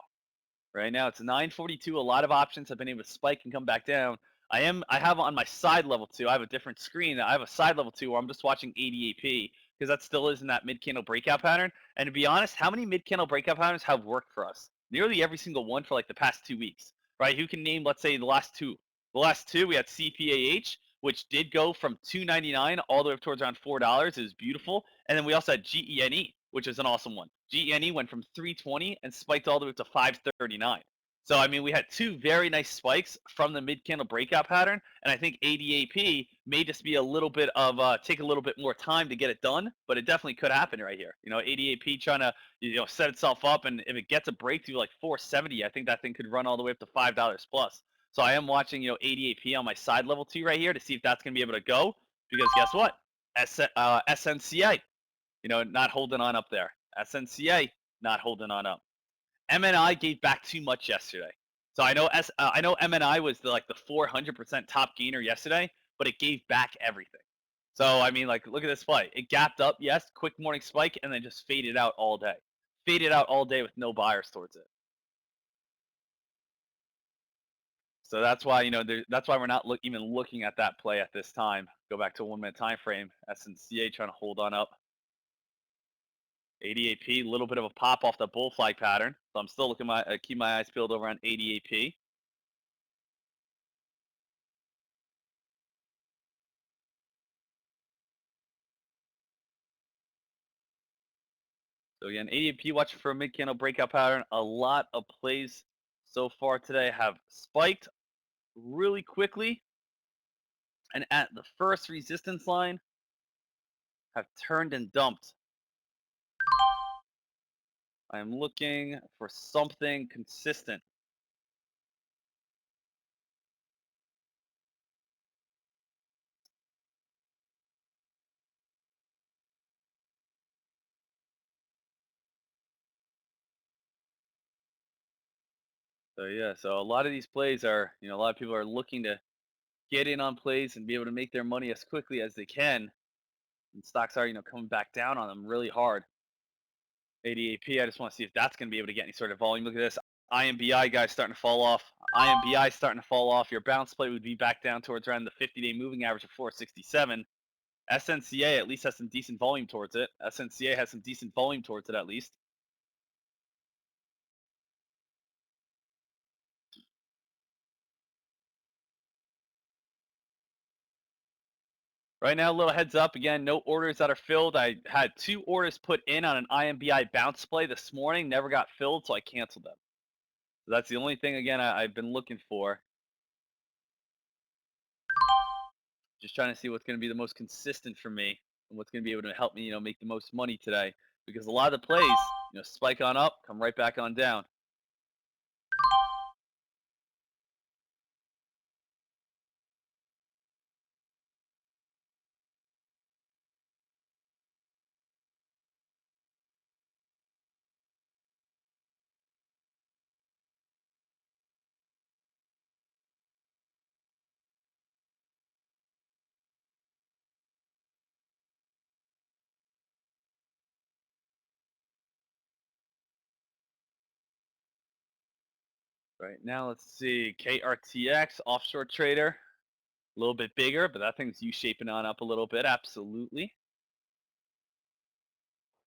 Right now, it's 942. A lot of options have been able to spike and come back down. I have on my side level 2. I have a different screen. I have a side level 2 where I'm just watching ADAP because that still is in that mid-candle breakout pattern. And to be honest, how many mid-candle breakout patterns have worked for us? Nearly every single one for like the past 2 weeks, right? Who can name, let's say, the last two? The last two, we had CPAH, which did go from $2.99 all the way up towards around $4. It was beautiful. And then we also had GENE, which is an awesome one. GENE went from 320 and spiked all the way up to 539. So, I mean, we had two very nice spikes from the mid-candle breakout pattern, and I think ADAP may just be a little bit of take a little bit more time to get it done, but it definitely could happen right here. ADAP trying to set itself up, and if it gets a breakthrough like 470, I think that thing could run all the way up to $5 plus. So I am watching ADAP on my side level 2 right here to see if that's going to be able to go, because guess what? SNCA, not holding on up there. SNCA not holding on up. MNI gave back too much yesterday. So I know MNI was the 400% top gainer yesterday, but it gave back everything. So I mean, look at this play. It gapped up, yes, quick morning spike, and then just faded out all day. Faded out all day with no buyers towards it. So that's why that's why we're not even looking at that play at this time. Go back to a 1-minute time frame. SNCA trying to hold on up. ADAP, a little bit of a pop off the bull flag pattern. So I'm still looking keep my eyes peeled over on ADAP. So again, ADAP watching for a mid-candle breakout pattern. A lot of plays so far today have spiked really quickly, and at the first resistance line have turned and dumped. I'm looking for something consistent. So yeah, so a lot of these plays are, a lot of people are looking to get in on plays and be able to make their money as quickly as they can. And stocks are, coming back down on them really hard. ADAP, I just want to see if that's going to be able to get any sort of volume. Look at this. IMBI guys starting to fall off. IMBI starting to fall off. Your bounce play would be back down towards around the 50-day moving average of 467. SNCA at least has some decent volume towards it. SNCA has some decent volume towards it at least. Right now, a little heads up. Again, no orders that are filled. I had 2 orders put in on an IMBI bounce play this morning. Never got filled, so I canceled them. So that's the only thing, again, I've been looking for. Just trying to see what's going to be the most consistent for me and what's going to be able to help me, make the most money today. Because a lot of the plays, spike on up, come right back on down. Right now, let's see. KRTX, offshore trader. A little bit bigger, but that thing's U-shaping on up a little bit. Absolutely.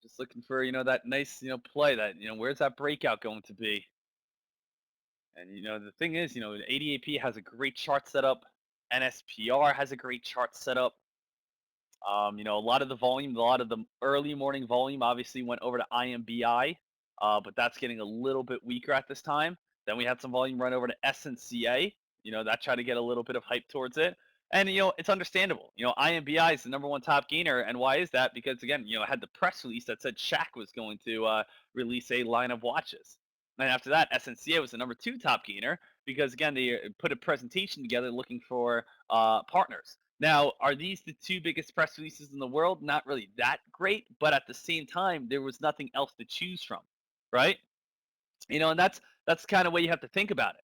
Just looking for, that nice, play that, where's that breakout going to be? And, the thing is, ADAP has a great chart setup. NSPR has a great chart setup. A lot of the volume, a lot of the early morning volume obviously went over to IMBI. but that's getting a little bit weaker at this time. Then we had some volume run over to SNCA. That tried to get a little bit of hype towards it. And, it's understandable. IMBI is the number one top gainer. And why is that? Because, again, it had the press release that said Shaq was going to release a line of watches. And after that, SNCA was the number two top gainer because, again, they put a presentation together looking for partners. Now, are these the two biggest press releases in the world? Not really that great, but at the same time, there was nothing else to choose from, right? And that's kind of way you have to think about it,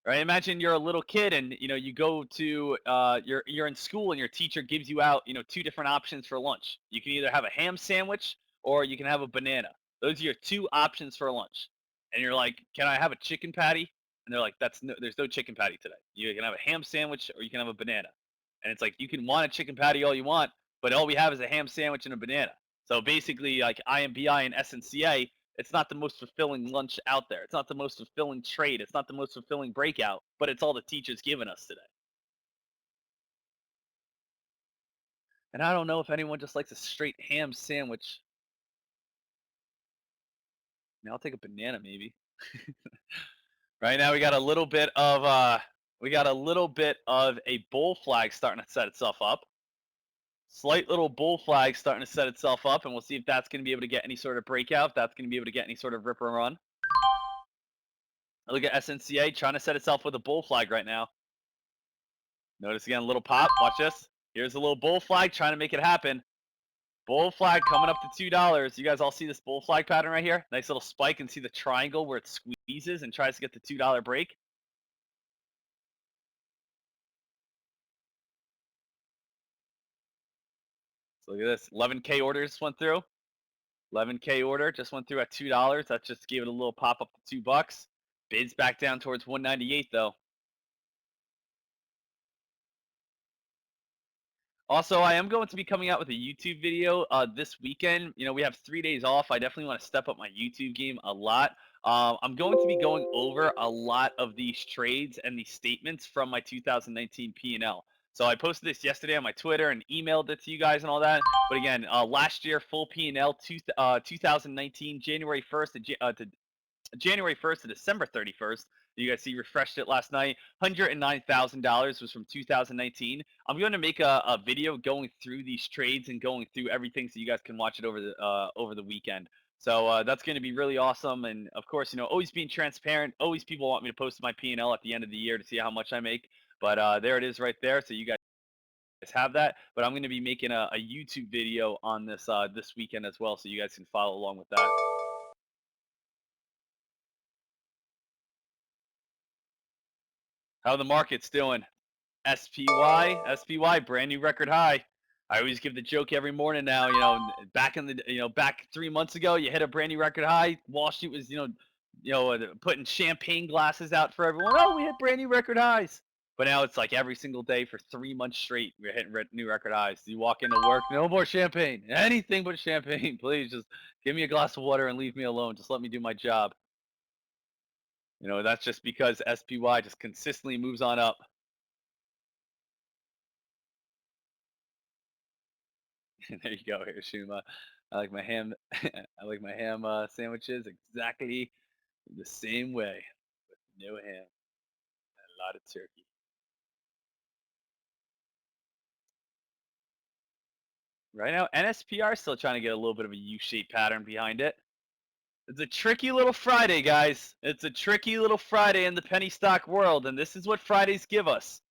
right? Imagine you're a little kid and you go to you're in school and your teacher gives you out two different options for lunch. You can either have a ham sandwich or you can have a banana. Those are your two options for lunch, and you're like, "Can I have a chicken patty?" And they're like, there's no chicken patty today. You can have a ham sandwich or you can have a banana." And it's like, you can want a chicken patty all you want, but all we have is a ham sandwich and a banana. So basically, like IMBI and SNCA, it's not the most fulfilling lunch out there. It's not the most fulfilling trade. It's not the most fulfilling breakout, but it's all the teachers giving us today. And I don't know if anyone just likes a straight ham sandwich. I'll take a banana maybe. Right now we got a little bit of a bull flag starting to set itself up. Slight little bull flag starting to set itself up, and we'll see if that's going to be able to get any sort of breakout, if that's going to be able to get any sort of rip or run. Look at SNCA trying to set itself with a bull flag right now. Notice again, a little pop. Watch this. Here's a little bull flag trying to make it happen. Bull flag coming up to $2. You guys all see this bull flag pattern right here? Nice little spike, and see the triangle where it squeezes and tries to get the $2 break. So look at this. 11K orders went through. 11K order just went through at $2. That just gave it a little pop up to $2. Bids back down towards 198 though. Also, I am going to be coming out with a YouTube video this weekend. We have 3 days off. I definitely want to step up my YouTube game a lot. I'm going to be going over a lot of these trades and these statements from my 2019 P&L. So I posted this yesterday on my Twitter and emailed it to you guys and all that. But again, last year, full P&L, 2019, January 1st to January 1st to December 31st. You guys see, refreshed it last night. $109,000 was from 2019. I'm going to make a video going through these trades and going through everything so you guys can watch it over the weekend. So that's going to be really awesome. And of course, always being transparent. Always people want me to post my P&L at the end of the year to see how much I make. But there it is right there. So you guys have that. But I'm going to be making a YouTube video on this this weekend as well, so you guys can follow along with that. How the market's doing? SPY, brand new record high. I always give the joke every morning now. Back 3 months ago, you hit a brand new record high. Wall Street was, putting champagne glasses out for everyone. Oh, we hit brand new record highs. But now it's like every single day for 3 months straight, we're hitting new record highs. You walk into work, no more champagne. Anything but champagne, please. Just give me a glass of water and leave me alone. Just let me do my job. That's just because SPY just consistently moves on up. There you go, Hiroshima. I like my ham. I like my ham sandwiches exactly the same way, with no ham and a lot of turkey. Right now, NSPR is still trying to get a little bit of a U-shaped pattern behind it. It's a tricky little Friday, guys. It's a tricky little Friday in the penny stock world, and this is what Fridays give us.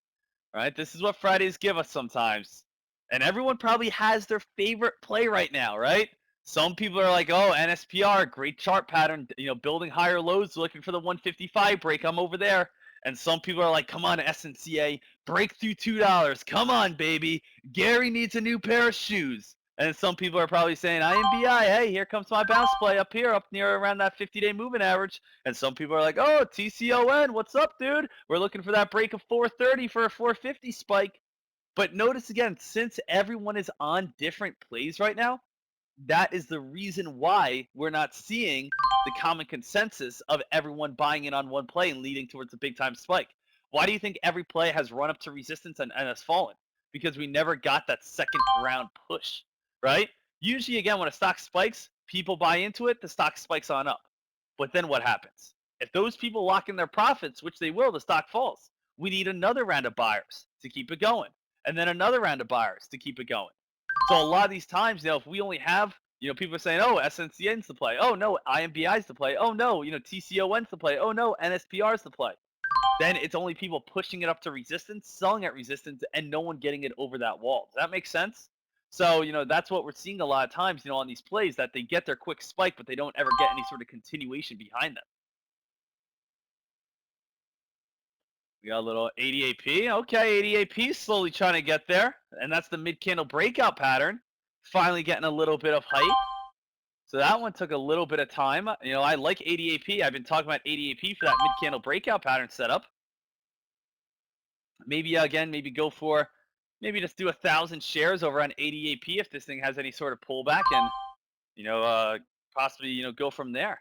Right? This is what Fridays give us sometimes. And everyone probably has their favorite play right now, right? Some people are like, "Oh, NSPR, great chart pattern, building higher lows, looking for the 155 break. I'm over there." And some people are like, "Come on, SNCA, break through $2. Come on, baby. Gary needs a new pair of shoes." And some people are probably saying, IMBI, hey, here comes my bounce play up here, up near around that 50-day moving average. And some people are like, oh, TCON, what's up, dude? We're looking for that break of 430 for a 450 spike. But notice again, since everyone is on different plays right now, that is the reason why we're not seeing the common consensus of everyone buying in on one play and leading towards a big time spike. Why do you think every play has run up to resistance and has fallen? Because we never got that second round push, right? Usually, again, when a stock spikes, people buy into it, the stock spikes on up. But then what happens? If those people lock in their profits, which they will, the stock falls. We need another round of buyers to keep it going, and then another round of buyers to keep it going. So a lot of these times, if we only have, people are saying, oh, SNCN's the play. Oh, no, IMBI's the play. Oh, no, TCON's the play. Oh, no, NSPR's the play. Then it's only people pushing it up to resistance, selling at resistance, and no one getting it over that wall. Does that make sense? So, that's what we're seeing a lot of times, on these plays, that they get their quick spike, but they don't ever get any sort of continuation behind them. We got a little ADAP. Okay, ADAP is slowly trying to get there. And that's the mid-candle breakout pattern. Finally getting a little bit of height. So that one took a little bit of time. I like ADAP. I've been talking about ADAP for that mid-candle breakout pattern setup. Maybe, again, go for, maybe just do 1,000 shares over on ADAP if this thing has any sort of pullback and, possibly, go from there.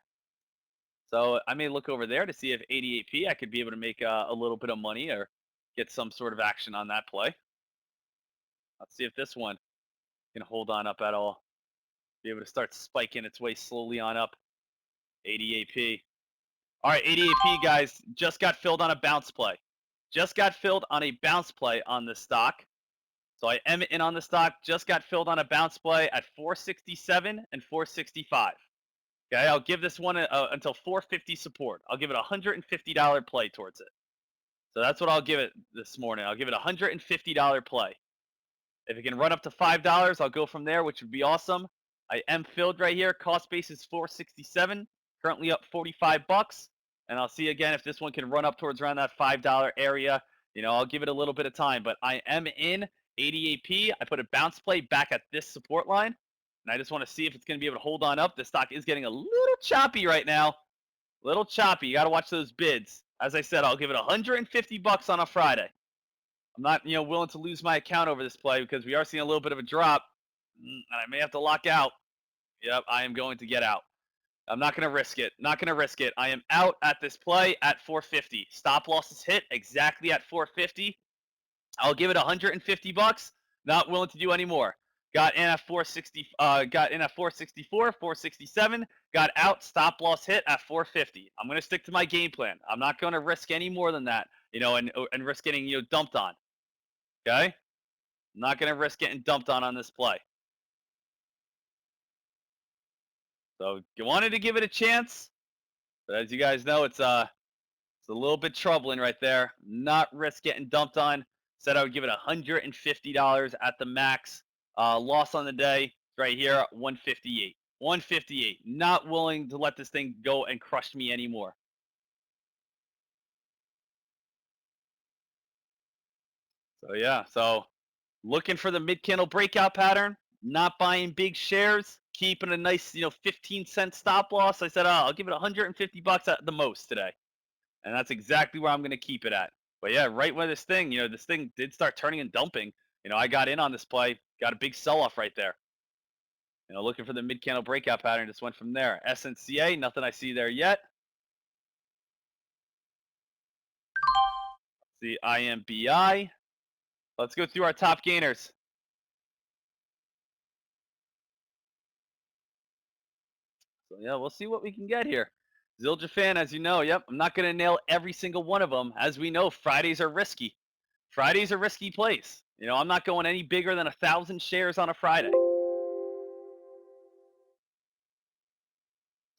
So I may look over there to see if ADAP I could be able to make a little bit of money or get some sort of action on that play. Let's see if this one can hold on up at all. Be able to start spiking its way slowly on up. ADAP. All right, ADAP, guys, just got filled on a bounce play. Just got filled on a bounce play on the stock. So I am in on the stock. Just got filled on a bounce play at 467 and 465. Okay, I'll give this one until 450 support. I'll give it a $150 play towards it. So that's what I'll give it this morning. I'll give it a $150 play. If it can run up to $5, I'll go from there, which would be awesome. I am filled right here. Cost base is 467. Currently up 45 bucks. And I'll see again if this one can run up towards around that $5 area. I'll give it a little bit of time. But I am in ADAP. I put a bounce play back at this support line. And I just want to see if it's going to be able to hold on up. The stock is getting a little choppy right now. A little choppy. You got to watch those bids. As I said, I'll give it 150 bucks on a Friday. I'm not, willing to lose my account over this play because we are seeing a little bit of a drop. And I may have to lock out. Yep, I am going to get out. I'm not going to risk it. Not going to risk it. I am out at this play at 450. Stop losses hit exactly at 450. I'll give it 150 bucks. Not willing to do any more. Got in at 460. Got in at 464, 467. Got out. Stop loss hit at 450. I'm going to stick to my game plan. I'm not going to risk any more than that. And risk getting dumped on. Okay. I'm not going to risk getting dumped on this play. So you wanted to give it a chance, but as you guys know, it's a little bit troubling right there. Not risk getting dumped on. Said I would give it $150 at the max. Loss on the day right here, 158. 158. Not willing to let this thing go and crush me anymore. So yeah, so looking for the mid-candle breakout pattern. Not buying big shares. Keeping a nice, 15-cent stop loss. I said, I'll give it 150 bucks at the most today. And that's exactly where I'm going to keep it at. But yeah, right when this thing did start turning and dumping, I got in on this play, got a big sell-off right there. Looking for the mid-candle breakout pattern, just went from there. SNCA, nothing I see there yet. The IMBI. Let's go through our top gainers. So yeah, we'll see what we can get here. Ziljafan, as you know, yep, I'm not going to nail every single one of them. As we know, Fridays are risky. Fridays are risky plays. I'm not going any bigger than 1,000 shares on a Friday.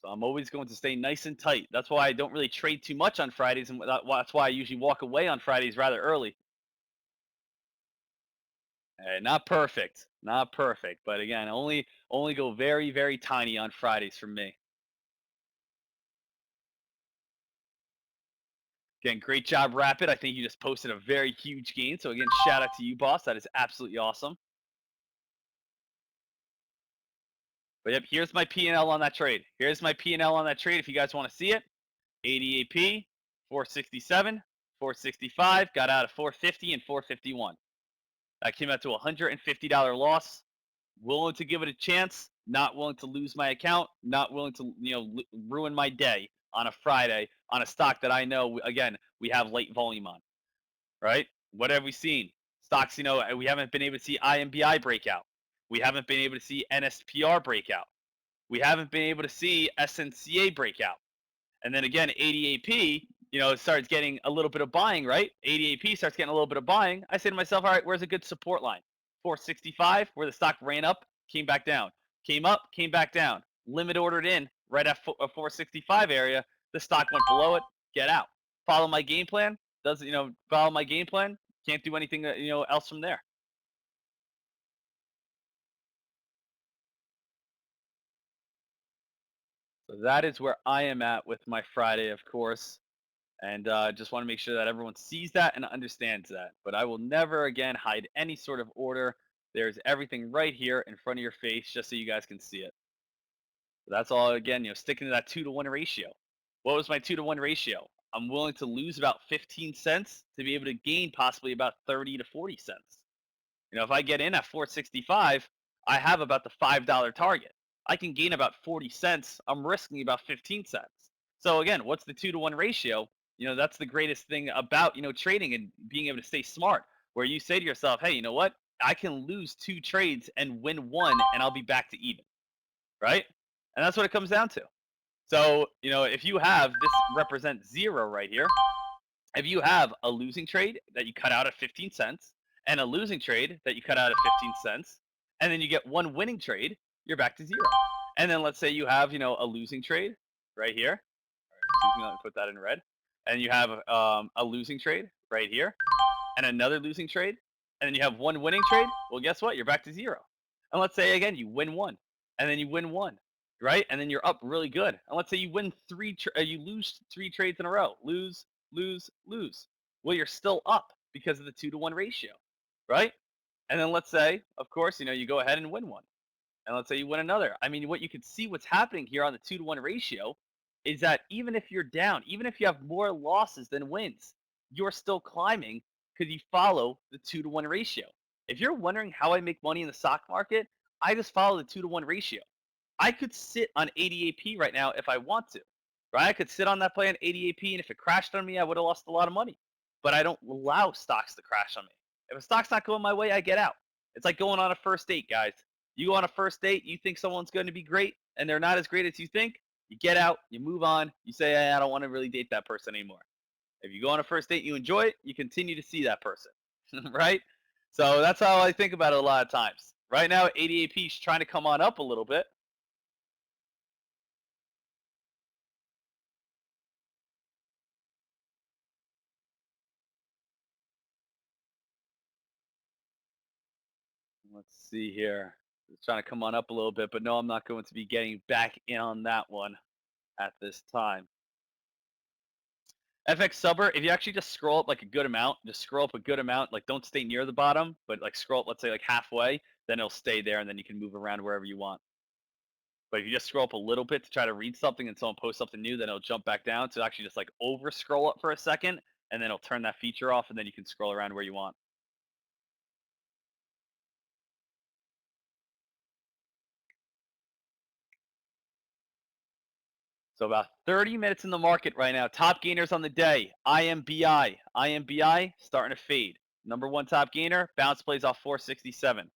So I'm always going to stay nice and tight. That's why I don't really trade too much on Fridays, and that's why I usually walk away on Fridays rather early. Not perfect. Not perfect. But again, only go very, very tiny on Fridays for me. Again, great job, Rapid. I think you just posted a very huge gain. So again, shout out to you, boss. That is absolutely awesome. But yep, here's my P&L on that trade. Here's my P&L on that trade if you guys want to see it. ADAP, 467, 465, got out of 450 and 451. That came out to a $150 loss. Willing to give it a chance, not willing to lose my account, not willing to ruin my day on a Friday on a stock that I know, again, we have late volume on, right? What have we seen? Stocks, we haven't been able to see IMBI breakout. We haven't been able to see NSPR breakout. We haven't been able to see SNCA breakout. And then again, ADAP, starts getting a little bit of buying, right? ADAP starts getting a little bit of buying. I say to myself, all right, where's a good support line? 465, where the stock ran up, came back down, came up, came back down. Limit ordered in right at a 465 area. The stock went below it. Get out. Follow my game plan. Follow my game plan. Can't do anything else from there. So that is where I am at with my Friday, of course. And just want to make sure that everyone sees that and understands that. But I will never again hide any sort of order. There's everything right here in front of your face, just so you guys can see it. So that's all. Again, sticking to that 2-to-1 ratio. What was my 2-to-1 ratio? I'm willing to lose about 15 cents to be able to gain possibly about 30 to 40 cents. If I get in at 465, I have about the $5 target. I can gain about 40 cents. I'm risking about 15 cents. So again, what's the 2-to-1 ratio? That's the greatest thing about, trading and being able to stay smart, where you say to yourself, hey, you know what? I can lose 2 trades and win 1 and I'll be back to even, right? And that's what it comes down to. So, if you have this represents 0 right here, if you have a losing trade that you cut out at 15 cents and a losing trade that you cut out at 15 cents, and then you get 1 winning trade, you're back to 0. And then let's say you have, a losing trade right here. Let me put that in red. And you have a losing trade right here and another losing trade. And then you have 1 winning trade. Well, guess what? You're back to 0. And let's say, again, you win 1 and then you win 1, right? And then you're up really good. And let's say you win you lose 3 trades in a row. Lose, lose, lose. Well, you're still up because of the 2-to-1 ratio, right? And then let's say, of course, you go ahead and win 1. And let's say you win another. I mean, what you can see what's happening here on the 2-to-1 ratio is that even if you're down, even if you have more losses than wins, you're still climbing because you follow the 2-to-1 ratio. If you're wondering how I make money in the stock market, I just follow the 2-to-1 ratio. I could sit on ADAP right now if I want to, right? I could sit on that play on ADAP, and if it crashed on me, I would have lost a lot of money. But I don't allow stocks to crash on me. If a stock's not going my way, I get out. It's like going on a first date, guys. You go on a first date, you think someone's going to be great, and they're not as great as you think. You get out, you move on, you say, hey, I don't want to really date that person anymore. If you go on a first date, you enjoy it, you continue to see that person, right? So that's how I think about it a lot of times. Right now, ADAP is trying to come on up a little bit. Let's see here. It's trying to come on up a little bit, but no, I'm not going to be getting back in on that one at this time. FX Subber, if you actually just scroll up like a good amount, just scroll up a good amount, like don't stay near the bottom, but like scroll up, let's say like halfway, then it'll stay there and then you can move around wherever you want. But if you just scroll up a little bit to try to read something and someone posts something new, then it'll jump back down. So actually just like over scroll up for a second and then it'll turn that feature off and then you can scroll around where you want. So about 30 minutes in the market right now. Top gainers on the day. IMBI. IMBI starting to fade. Number 1 top gainer. Bounce plays off 467.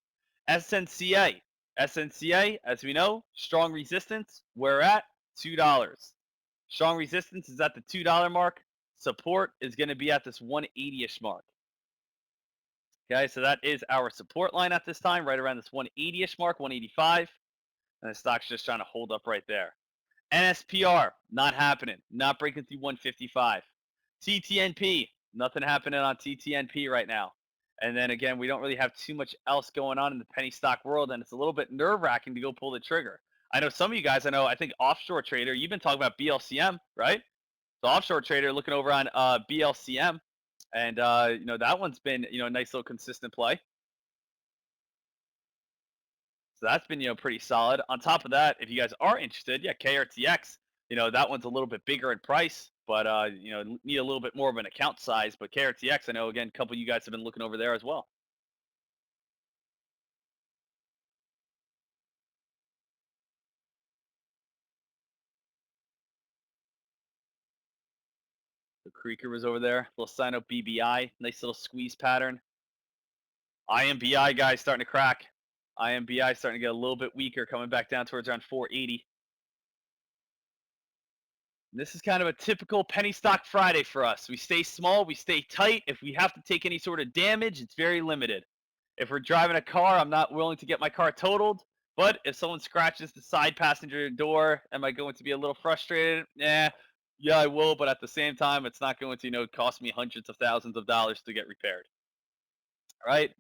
SNCA. SNCA, as we know, strong resistance. We're at $2. Strong resistance is at the $2 mark. Support is going to be at this 180-ish mark. Okay, so that is our support line at this time, right around this 180-ish mark, 185. And the stock's just trying to hold up right there. NSPR, not happening. Not breaking through 155. TTNP, nothing happening on TTNP right now. And then again, we don't really have too much else going on in the penny stock world, and it's a little bit nerve-wracking to go pull the trigger. I know some of you guys, I think Offshore Trader, you've been talking about BLCM, right? The Offshore Trader looking over on BLCM, and that one's been a nice little consistent play. So that's been, pretty solid. On top of that, if you guys are interested, yeah, KRTX, that one's a little bit bigger in price, but, need a little bit more of an account size. But KRTX, I know, again, a couple of you guys have been looking over there as well. The Creeker was over there. Little sign up BBI. Nice little squeeze pattern. IMBI, guys, starting to crack. IMBI starting to get a little bit weaker, coming back down towards around 480. This is kind of a typical penny stock Friday for us. We stay small, we stay tight. If we have to take any sort of damage, it's very limited. If we're driving a car, I'm not willing to get my car totaled. But if someone scratches the side passenger door, am I going to be a little frustrated? Yeah, I will. But at the same time, it's not going to, cost me hundreds of thousands of dollars to get repaired. All right.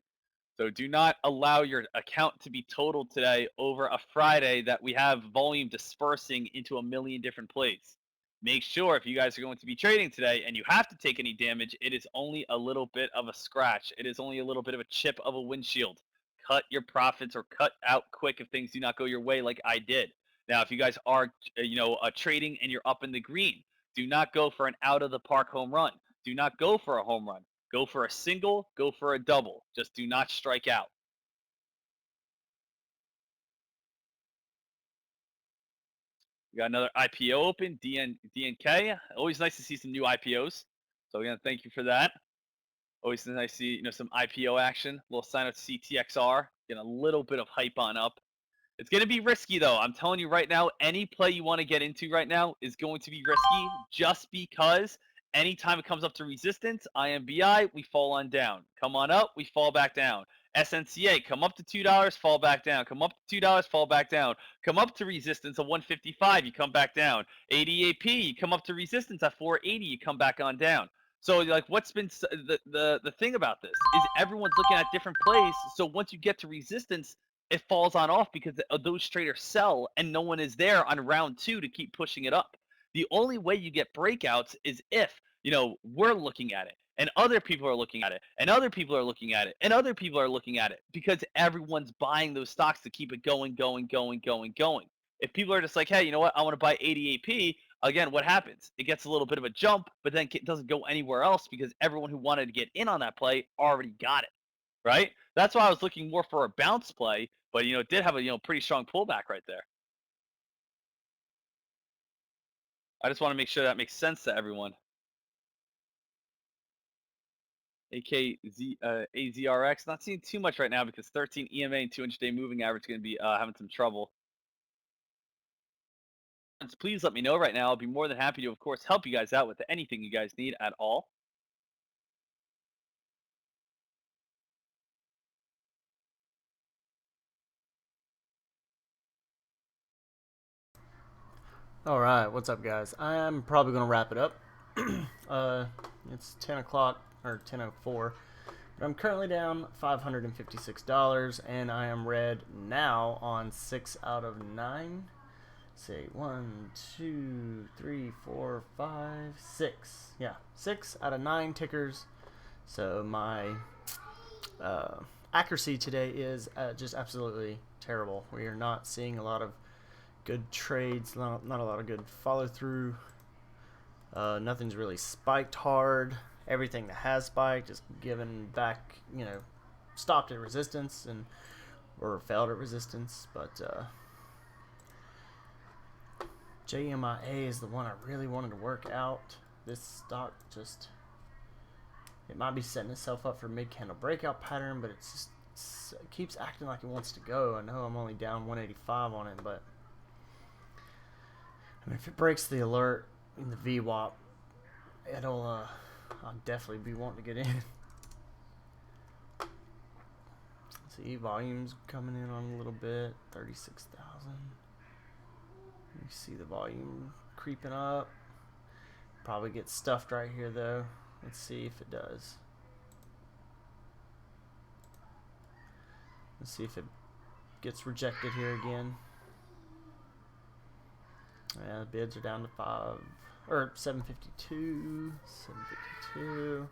So do not allow your account to be totaled today over a Friday that we have volume dispersing into a million different places. Make sure if you guys are going to be trading today and you have to take any damage, it is only a little bit of a scratch. It is only a little bit of a chip of a windshield. Cut your profits or cut out quick if things do not go your way like I did. Now, if you guys are, trading and you're up in the green, do not go for an out of the park home run. Do not go for a home run. Go for a single, go for a double. Just do not strike out. We got another IPO open, DNK. Always nice to see some new IPOs. So again, thank you for that. Always nice to see some IPO action. A little sign up CTXR, getting a little bit of hype on up. It's going to be risky though. I'm telling you right now, any play you want to get into right now is going to be risky just because anytime it comes up to resistance, IMBI, we fall on down. Come on up, we fall back down. SNCA, come up to $2, fall back down. Come up to $2, fall back down. Come up to resistance of 155, you come back down. ADAP, you come up to resistance at 480, you come back on down. So like what's been the thing about this is everyone's looking at different plays. So once you get to resistance, it falls on off because those traders sell and no one is there on round 2 to keep pushing it up. The only way you get breakouts is if, we're looking at it and other people are looking at it and other people are looking at it and other people are looking at it because everyone's buying those stocks to keep it going. If people are just like, hey, you know what? I want to buy ADAP. Again, what happens? It gets a little bit of a jump, but then it doesn't go anywhere else because everyone who wanted to get in on that play already got it. Right? That's why I was looking more for a bounce play, but it did have a pretty strong pullback right there. I just want to make sure that makes sense to everyone. AZRX, not seeing too much right now because 13 EMA and 200-day moving average is going to be having some trouble. Please let me know right now. I'll be more than happy to, of course, help you guys out with anything you guys need at all. Alright, what's up guys? I'm probably going to wrap it up. It's 10 o'clock, or 10:04. But I'm currently down $556, and I am red now on 6 out of 9. Say 1, 2, 3, 4, 5, 6. Yeah, 6 out of 9 tickers. So my accuracy today is just absolutely terrible. We are not seeing a lot of good trades, not a lot of good follow through. Nothing's really spiked hard. Everything that has spiked is given back, stopped at resistance or failed at resistance. But JMIA is the one I really wanted to work out. This stock just, it might be setting itself up for mid candle breakout pattern, but it keeps acting like it wants to go. I know I'm only down 185 on it, but if it breaks the alert in the VWAP, I'll definitely be wanting to get in. See, volume's coming in on a little bit, 36,000. You see the volume creeping up. Probably get stuffed right here though. Let's see if it does. Let's see if it gets rejected here again. Yeah, the bids are down to 752.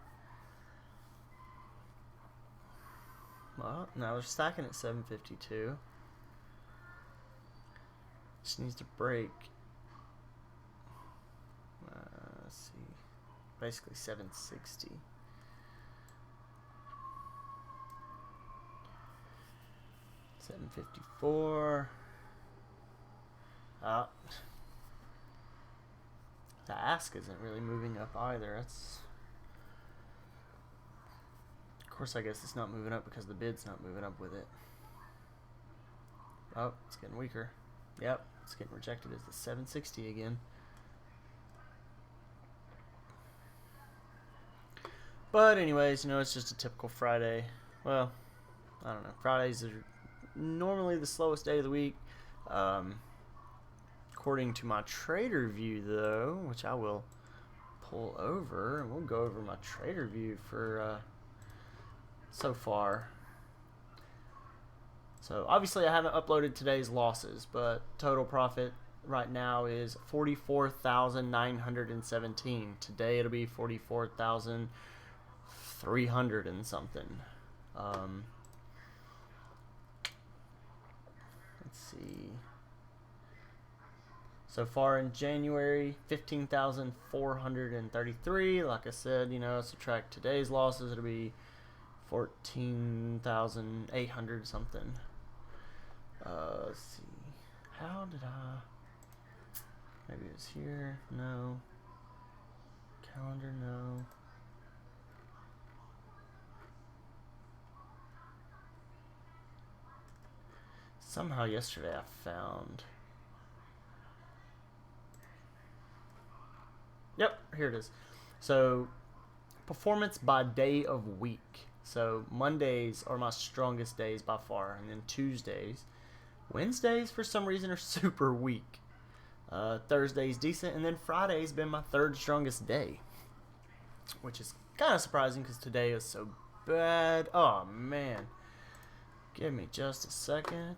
Well, now they're stacking at 752. Just needs to break. Let's see. Basically 760. $754. The ask isn't really moving up either. Of course, I guess it's not moving up because the bid's not moving up with it. Oh, it's getting weaker. Yep, it's getting rejected as the 760 again. But anyways, it's just a typical Friday. Well, I don't know. Fridays are normally the slowest day of the week. According to my trader view, though, which I will pull over, and we'll go over my trader view for so far. So obviously I haven't uploaded today's losses, but total profit right now is 44,917. Today it'll be 44,300 and something. Let's see. So far in January, 15,433. Like I said, subtract today's losses, it'll be 14,800 something. Let's see. How did I? Maybe it's here. No. Calendar, no. Somehow yesterday I found. Yep, here it is. So, performance by day of week. So, Mondays are my strongest days by far, and then Tuesdays. Wednesdays, for some reason, are super weak. Thursday's decent, and then Friday's been my third strongest day, which is kind of surprising because today is so bad. Oh, man. Give me just a second.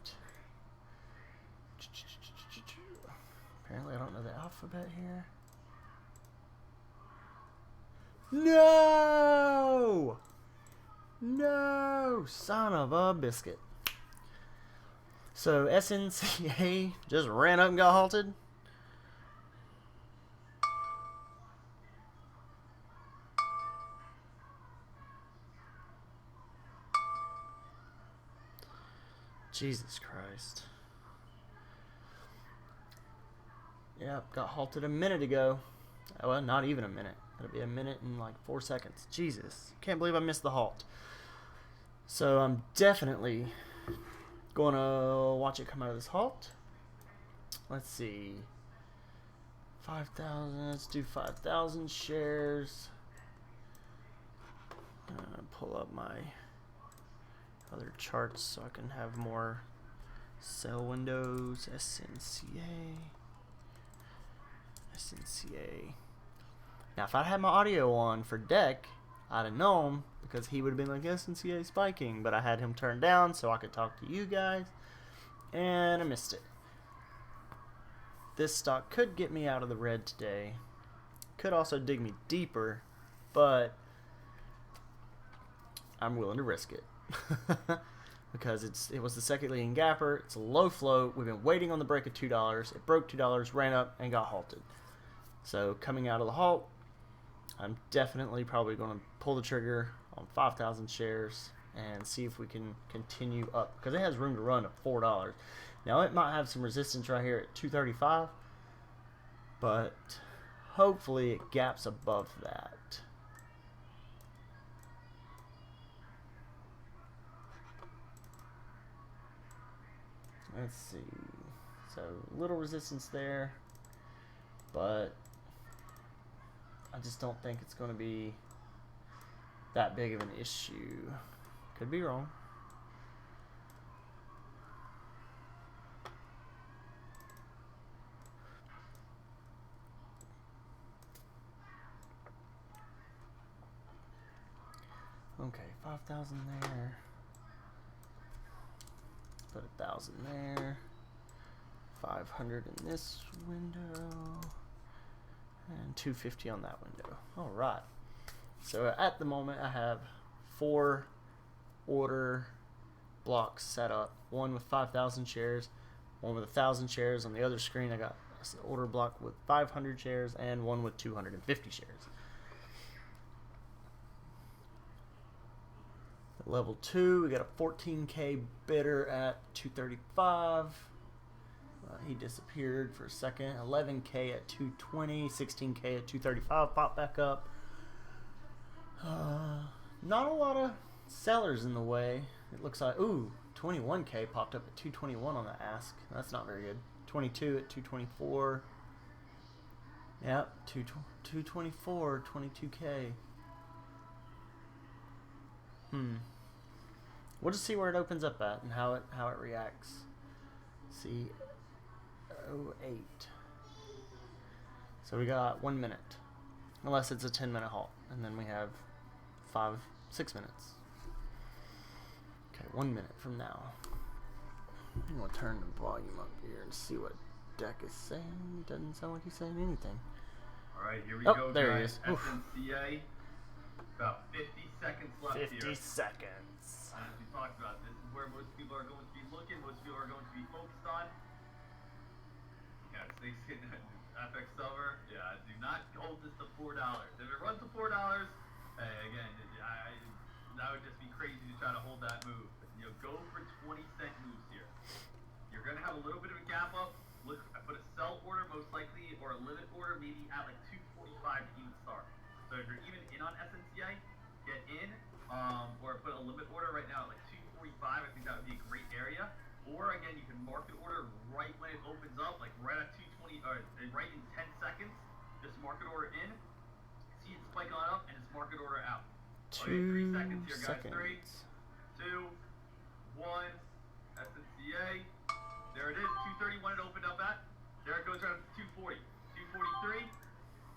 Apparently, I don't know the alphabet here. No! No! Son of a biscuit. So, SNCA just ran up and got halted. Jesus Christ. Yep, got halted a minute ago. Well, not even a minute. It'll be a minute and like 4 seconds. Jesus. Can't believe I missed the halt. So I'm definitely going to watch it come out of this halt. Let's see. 5,000. Let's do 5,000 shares. Pull up my other charts so I can have more sell windows. SNCA. Now, if I had my audio on for Deck, I'd have known because he would have been like SNCA spiking, but I had him turned down so I could talk to you guys, and I missed it. This stock could get me out of the red today. Could also dig me deeper, but I'm willing to risk it. Because it was the second leading gapper. It's a low float. We've been waiting on the break of $2. It broke $2, ran up, and got halted. So coming out of the halt, I'm definitely probably going to pull the trigger on 5,000 shares and see if we can continue up, because it has room to run at $4. Now it might have some resistance right here at $2.35, but hopefully it gaps above that. Let's see. So little resistance there, but I just don't think it's going to be that big of an issue. Could be wrong. Okay, 5,000 there. Put 1,000 there. 500 in this window. And 250 on that window. Alright. So at the moment I have 4 order blocks set up. One with 5,000 shares, one with 1,000 shares. On the other screen I got an order block with 500 shares and one with 250 shares. At level 2 we got a 14k bidder at 235. He disappeared for a second. 11k at 220, 16k at 235. Pop back up. Not a lot of sellers in the way. It looks like, ooh, 21k popped up at 221 on the ask. That's not very good. 22 at 224. Yep, 224, 22k. We'll just see where it opens up at and how it reacts. See, 08. So we got 1 minute, unless it's a 10-minute halt, and then we have 6 minutes. Okay, 1 minute from now. I'm gonna turn the volume up here and see what Deck is saying. Doesn't sound like he's saying anything. All right, here we go. There guys. he is. SNCA. About 50 seconds left 50 here. seconds. As we talked about, this is where most people are going to be looking. Most people are going to be focused on. Yeah, snakes hitting FX Silver. Yeah, do not hold this to $4. If it runs to $4, hey, again, that would just be crazy to try to hold that move. You know, go for 20-cent moves here. You're gonna have a little bit of a gap up. Look, I put a sell order most likely, or a limit order maybe at like 245 to even start. So if you're even in on SNCA, get in, or put a limit order right now at like 245. I think that would be a great area. Or again, you can market order right when it opens up, like right at 220, or right in 10 seconds. Just market order in, see it spike on up, and just market order out. Okay, 3 seconds here, guys. 3, 2, 1. SNCA. There it is. 231 it opened up at. There it goes around 240. 243.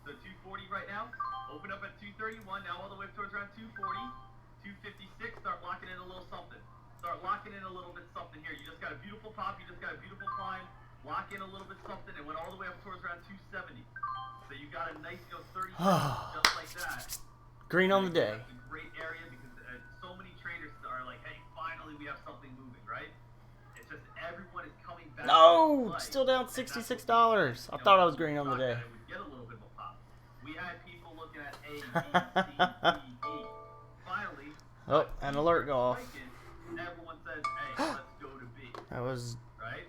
So 240 right now. Open up at 231. Now all the way up towards around 240. 256. Start locking in a little something. Start locking in a little bit something here. You just got a beautiful pop. You just got a beautiful climb. Lock in a little bit something. It went all the way up towards around 270. So you got a nice, 30 seconds just like that. Green on the day. That's a great area because so many traders are like, hey, finally we have something moving, right? It's just everyone is coming back. No, still down $66. I thought I was green on the day. It would get a little bit of a pop. We had people looking at A, B, C, D, E. Finally, oh, an alert go off. Everyone says, hey, let's go to B. That was right?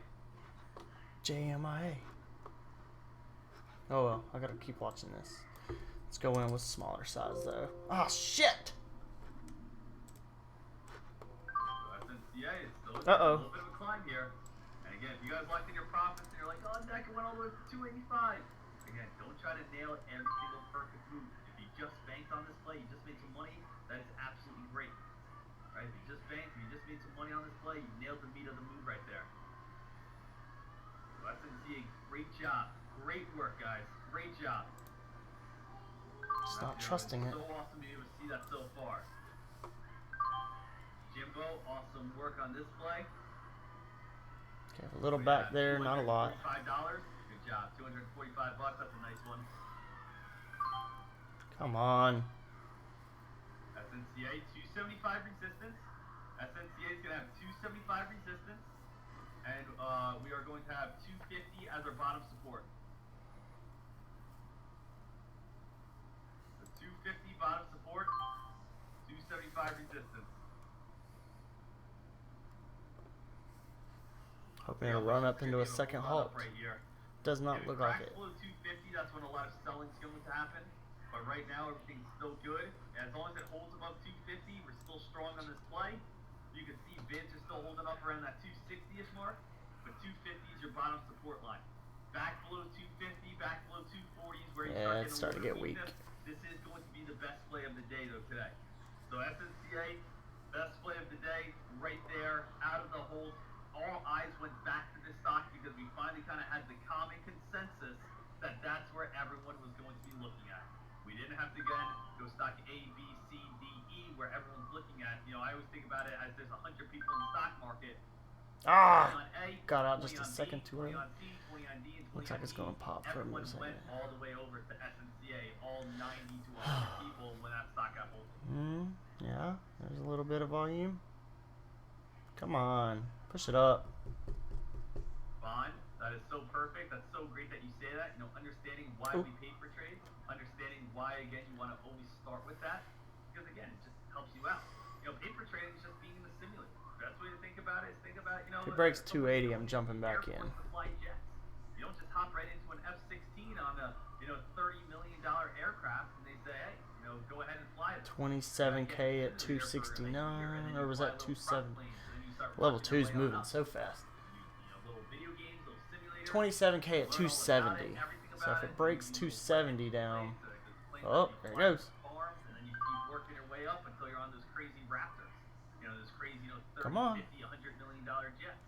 JMIA. Oh well, I gotta keep watching this. Let's go in with smaller size though. Oh shit! SNCA is still a Uh-oh. little bit of a climb here. And again, if you guys locked in your profits and you're like, oh, Deck, it went all the way to 285. Again, don't try to nail every single perfect move. If you just banked on this play, you just made some money, that is absolutely great. Right? If you just banked, if you just made some money on this play, you nailed the meat of the move right there. So SNCA, great job. Great work, guys. Great job. Just not trusting it. So awesome to be able to see that so far. Jimbo, awesome work on this play. Okay, a little back there, not a lot. $5. Good job. $245. That's a nice one. Come on. SNCA 275 resistance. SNCA is going to have 275 resistance, and we are going to have 250 as our bottom support. So 250 bottom support, 275 resistance. Hoping it'll run up into a second halt. Right here. Does not look like it. Below 250, that's when a lot of selling is going to happen. But right now, everything's still good. As long as it holds above 250, we're still strong on this play. You can see bids are still holding up around that 260-ish mark. But 250 is your bottom support line. Back below 250, back below 240 is where you start it's starting to get weak. This is going to be the best play of the day, though, today. So SNCA, best play of the day, right there, out of the hold. All eyes went back to this stock because we finally kind of had the common consensus that that's where everyone was going to be looking at. We didn't have to, again, go stock A, B, C, D, E, where everyone's looking at. You know, I always think about it as there's 100 people in the stock market. Ah! On A, Got out just a 20 on second B, too early. 20 on C, 20 on D, and 20 Looks like on it's E. going to pop for a Everyone second. went all the way over to SNCA, all 90 to 100 people when that stock got hold. Yeah, there's a little bit of volume. Come on, push it up. Bond, that is so perfect. That's so great that you say that. You know, understanding why we paper trade, understanding why, again, you want to always start with that. Because, again, it just helps you out. You know, paper trading is just being in the simulator. The best way to think about it is think about, you know, If it breaks 280, I'm jumping back in. Fly jets. You don't just hop right into an F-16 on a, you know, $30 million aircraft and they say, hey, you know, go ahead and fly it. 27K at 269, or was that 270? Level 2's moving so fast. 27K at 270. So if it breaks 270 down, oh, there it goes. And then you keep working your way up until you're on those crazy Raptors. You know, those crazy, 30, Come on. 50, $100 million jets.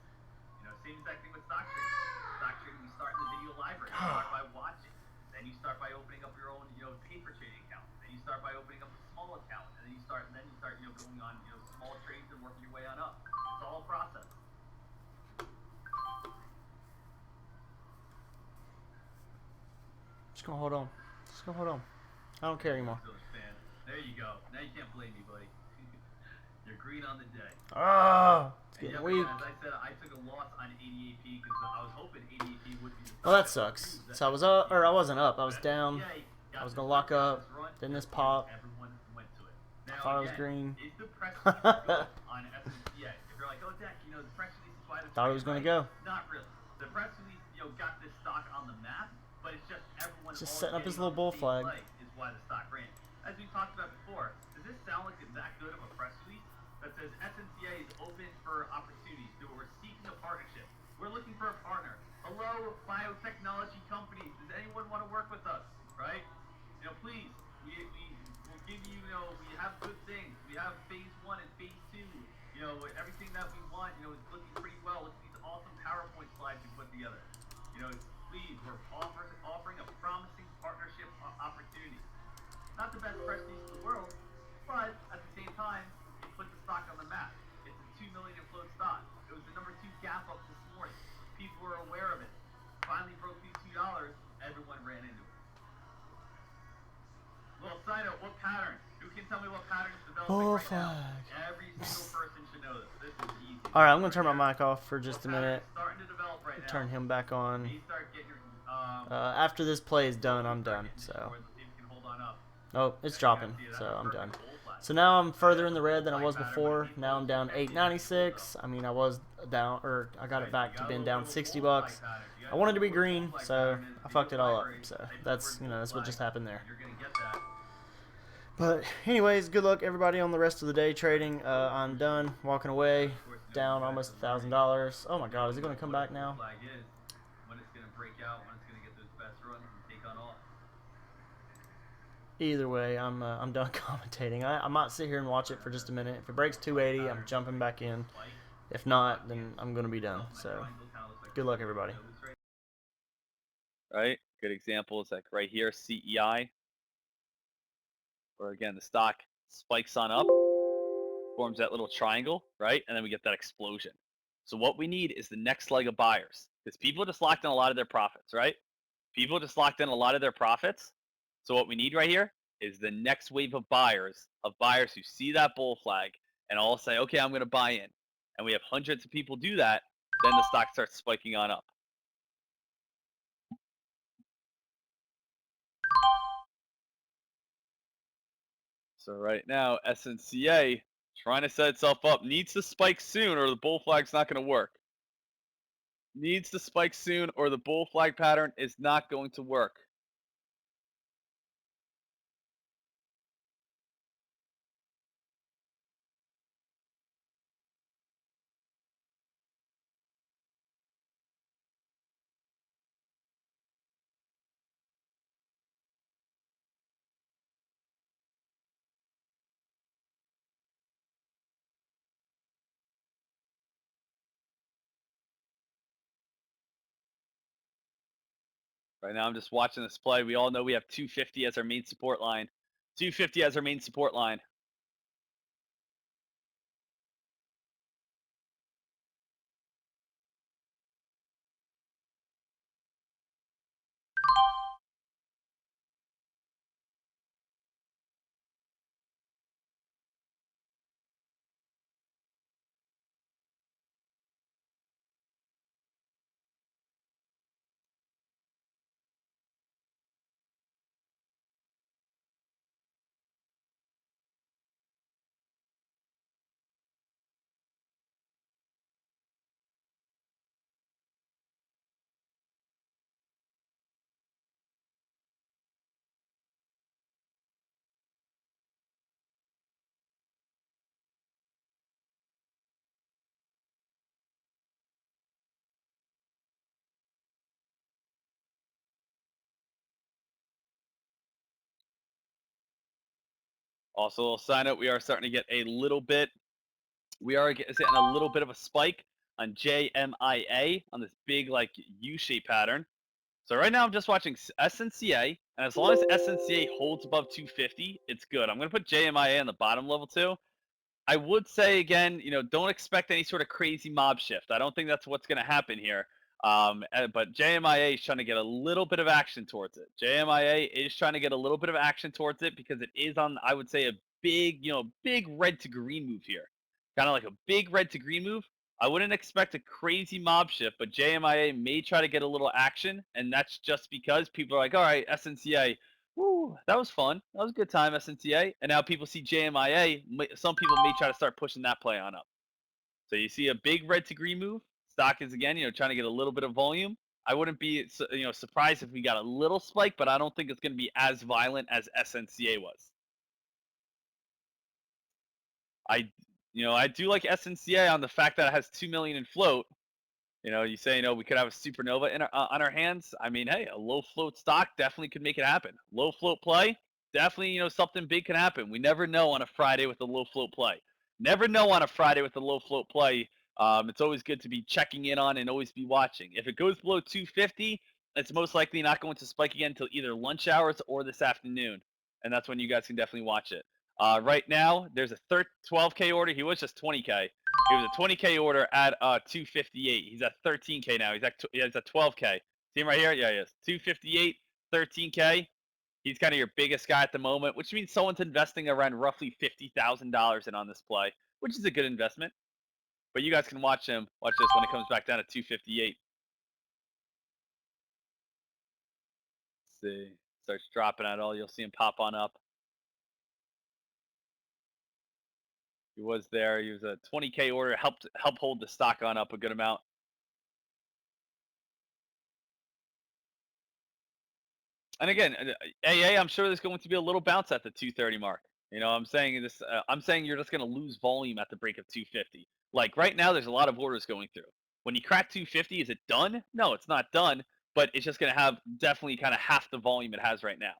You know, same exact thing with stock trading. Stock trading, you start in the video library. You start by watching. Then you start by opening up your own, paper trading account. Then you start by opening up a small account. And then you start, going on, small trades and working your way on up. It's all a process. Just gonna hold on. Just gonna hold on. I don't care anymore. There you go. Now you can't blame me, buddy. You're green on the day. Ah, it's getting weak. As I said, I took a loss on 88p because I was hoping 88p would be. Well, that sucks. So I was up, or I wasn't up. I was down. I was gonna lock up. Then this pop. Everyone went to it. I thought it was green. Is the press release good on SNCA? If you're like, oh, Deck, the press release is why the Thought it was gonna go. Not really. The press release, got this stock on the map, but it's just everyone. Just setting up his little bull flag. Is why the stock ran. As we talked about before, does this sound like it's that good of a press release that says SNCA is open for opportunities? We're seeking a partnership. We're looking for a partner. Hello, biotechnology companies. Does anyone want to work with us? Right? Please. We will give you. We have good things. We have phase 1 and phase 2. Everything that we want. Is looking pretty well. Look at these awesome PowerPoint slides we put together. Please, we're offering a promising partnership opportunity. Not the best press release in the world, but at the same time, it put the stock on the map. It's a 2 million in float stock. It was the number 2 gap up this morning. People were aware of it. Finally broke these $2. Everyone ran into it. Well, side note, what pattern? Who can tell me what pattern is developing Bull right now? flag. Every single person should know this. This is easy. All right, I'm gonna turn my mic off for just a minute. Starting to develop right now. Turn him back on. You start getting your, After this play is done, I'm done. So. Oh, it's dropping, so I'm done. So now I'm further in the red than I was before. Now I'm down 896. I mean, I was down, or I got it back to being down $60. I wanted to be green, so I fucked it all up. So that's that's what just happened there. But anyways, good luck everybody on the rest of the day trading. I'm done walking away, down almost $1,000. Oh my God, is it going to come back now? Either way, I'm done commentating. I might sit here and watch it for just a minute. If it breaks 280, I'm jumping back in. If not, then I'm going to be done. So, good luck, everybody. Right? Good example is like right here, CEI. Where again, the stock spikes on up, forms that little triangle, right? And then we get that explosion. So what we need is the next leg of buyers. Because people just locked in a lot of their profits, right? People just locked in a lot of their profits. So what we need right here is the next wave of buyers who see that bull flag and all say, okay, I'm going to buy in. And we have hundreds of people do that, then the stock starts spiking on up. So right now, SNCA trying to set itself up, needs to spike soon or the bull flag's not going to work. Needs to spike soon or the bull flag pattern is not going to work. Right now, I'm just watching this play. We all know we have 250 as our main support line. 250 as our main support line. Also, a little side note, we are starting to get a little bit. We are getting a little bit of a spike on JMIA on this big like U-shaped pattern. So right now I'm just watching SNCA, and as long as SNCA holds above 250, it's good. I'm going to put JMIA on the bottom level too. I would say again, don't expect any sort of crazy mob shift. I don't think that's what's going to happen here. But JMIA is trying to get a little bit of action towards it. JMIA is trying to get a little bit of action towards it because it is on, I would say, a big, big red to green move here. Kind of like a big red to green move. I wouldn't expect a crazy mob shift, but JMIA may try to get a little action, and that's just because people are like, all right, SNCA, woo, that was fun. That was a good time, SNCA. And now people see JMIA. Some people may try to start pushing that play on up. So you see a big red to green move. Stock is again, trying to get a little bit of volume. I wouldn't be, surprised if we got a little spike, but I don't think it's going to be as violent as SNCA was. I do like SNCA on the fact that it has 2 million in float. You say, we could have a supernova on our hands. I mean, hey, a low float stock definitely could make it happen. Low float play, definitely, something big can happen. We never know on a Friday with a low float play. Never know on a Friday with a low float play. It's always good to be checking in on and always be watching. If it goes below 250, it's most likely not going to spike again until either lunch hours or this afternoon. And that's when you guys can definitely watch it. Right now, there's a 12K order. He was just 20K. He was a 20K order at 258. He's at 13K now. He's at 12K. See him right here? Yeah, he is. 258, 13K. He's kind of your biggest guy at the moment, which means someone's investing around roughly $50,000 in on this play, which is a good investment. But you guys can watch him. Watch this when it comes back down to 258. Let's see. Starts dropping at all. You'll see him pop on up. He was there. He was a 20K order. Help hold the stock on up a good amount. And again, AA, I'm sure there's going to be a little bounce at the 230 mark. I'm saying this. I'm saying you're just going to lose volume at the break of 250. Like right now, there's a lot of orders going through. When you crack 250, is it done? No, it's not done. But it's just going to have definitely kind of half the volume it has right now,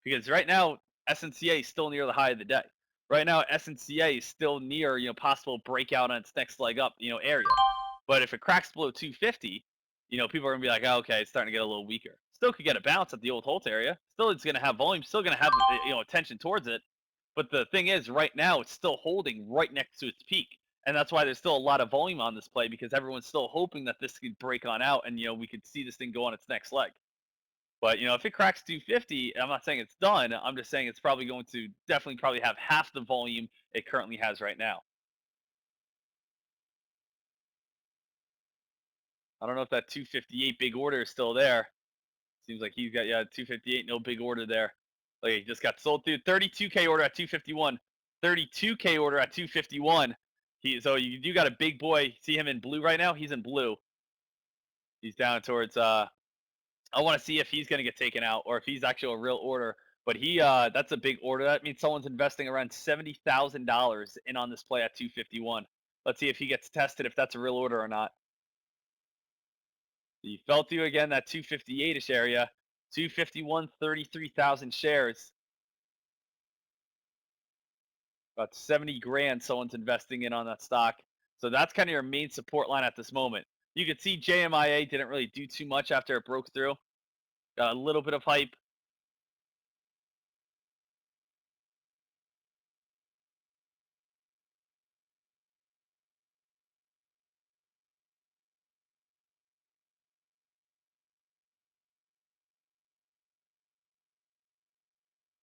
because right now SNCA is still near the high of the day. Right now, SNCA is still near possible breakout on its next leg up area. But if it cracks below 250, people are gonna be like, oh, okay, it's starting to get a little weaker. Still could get a bounce at the old Holt area. Still, it's gonna have volume. Still gonna have attention towards it. But the thing is, right now, it's still holding right next to its peak, and that's why there's still a lot of volume on this play because everyone's still hoping that this could break on out, and we could see this thing go on its next leg. But if it cracks 250, I'm not saying it's done. I'm just saying it's probably going to definitely probably have half the volume it currently has right now. I don't know if that 258 big order is still there. Seems like he's got 258, no big order there. Like he just got sold through 32K order at 251, 32K order at 251. So you do got a big boy. See him in blue right now? He's in blue. He's down towards I want to see if he's going to get taken out or if he's actually a real order. But that's a big order. That means someone's investing around $70,000 in on this play at 251. Let's see if he gets tested if that's a real order or not. He fell through again that 258-ish area. 251, 33,000 shares. About 70 grand someone's investing in on that stock. So that's kind of your main support line at this moment. You can see JMIA didn't really do too much after it broke through. Got a little bit of hype.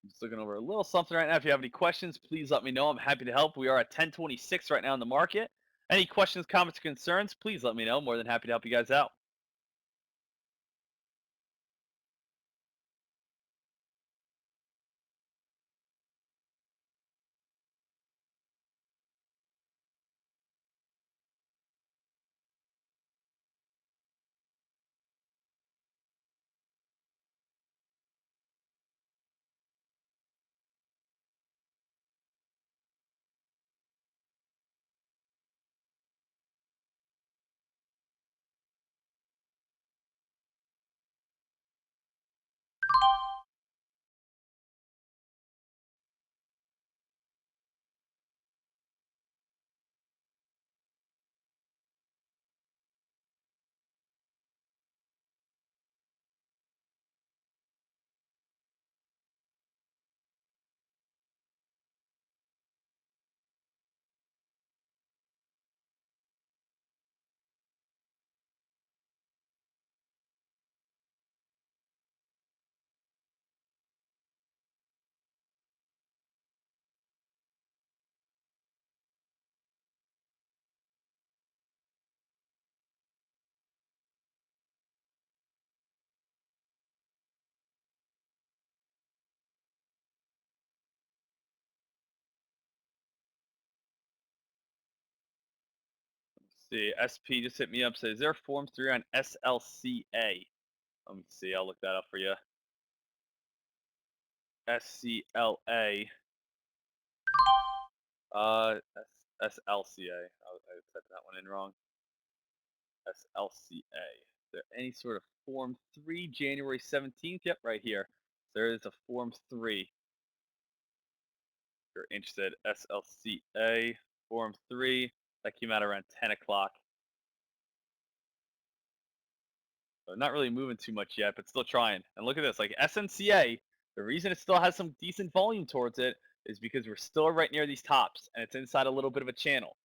I'm just looking over a little something right now. If you have any questions, please let me know. I'm happy to help. We are at 1026 right now in the market. Any questions, comments, or concerns, please let me know. More than happy to help you guys out. See, SP just hit me up. Says, is there a Form 3 on SLCA? Let me see. I'll look that up for you. SCLA. SLCA. I typed that one in wrong. SLCA. Is there any sort of Form 3, January 17th? Yep, right here. There is a Form 3. If you're interested, SLCA, Form 3. That came out around 10 o'clock. So not really moving too much yet, but still trying. And look at this, like SNCA, the reason it still has some decent volume towards it is because we're still right near these tops, and it's inside a little bit of a channel,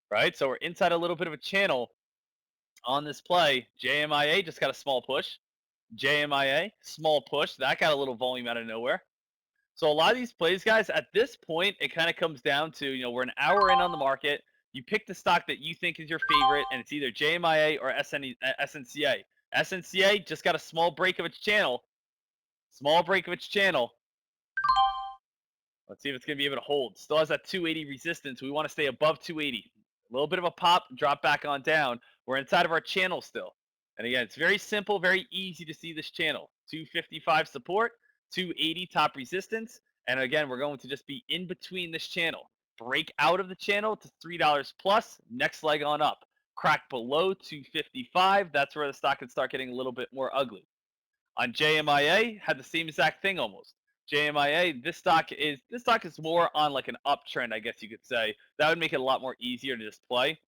right? So we're inside a little bit of a channel on this play. JMIA just got a small push. JMIA, small push. That got a little volume out of nowhere. So a lot of these plays, guys, at this point, it kind of comes down to, we're an hour in on the market. You pick the stock that you think is your favorite, and it's either JMIA or SNCA. SNCA just got a small break of its channel. Small break of its channel. Let's see if it's going to be able to hold. Still has that 280 resistance. We want to stay above 280. A little bit of a pop, drop back on down. We're inside of our channel still. And again, it's very simple, very easy to see this channel. 255 support, 280 top resistance. And again, we're going to just be in between this channel. Break out of the channel to $3 plus, next leg on up. Crack below 255, that's where the stock can start getting a little bit more ugly. On JMIA, had the same exact thing almost. JMIA, this stock is more on like an uptrend, I guess you could say. That would make it a lot more easier to just play.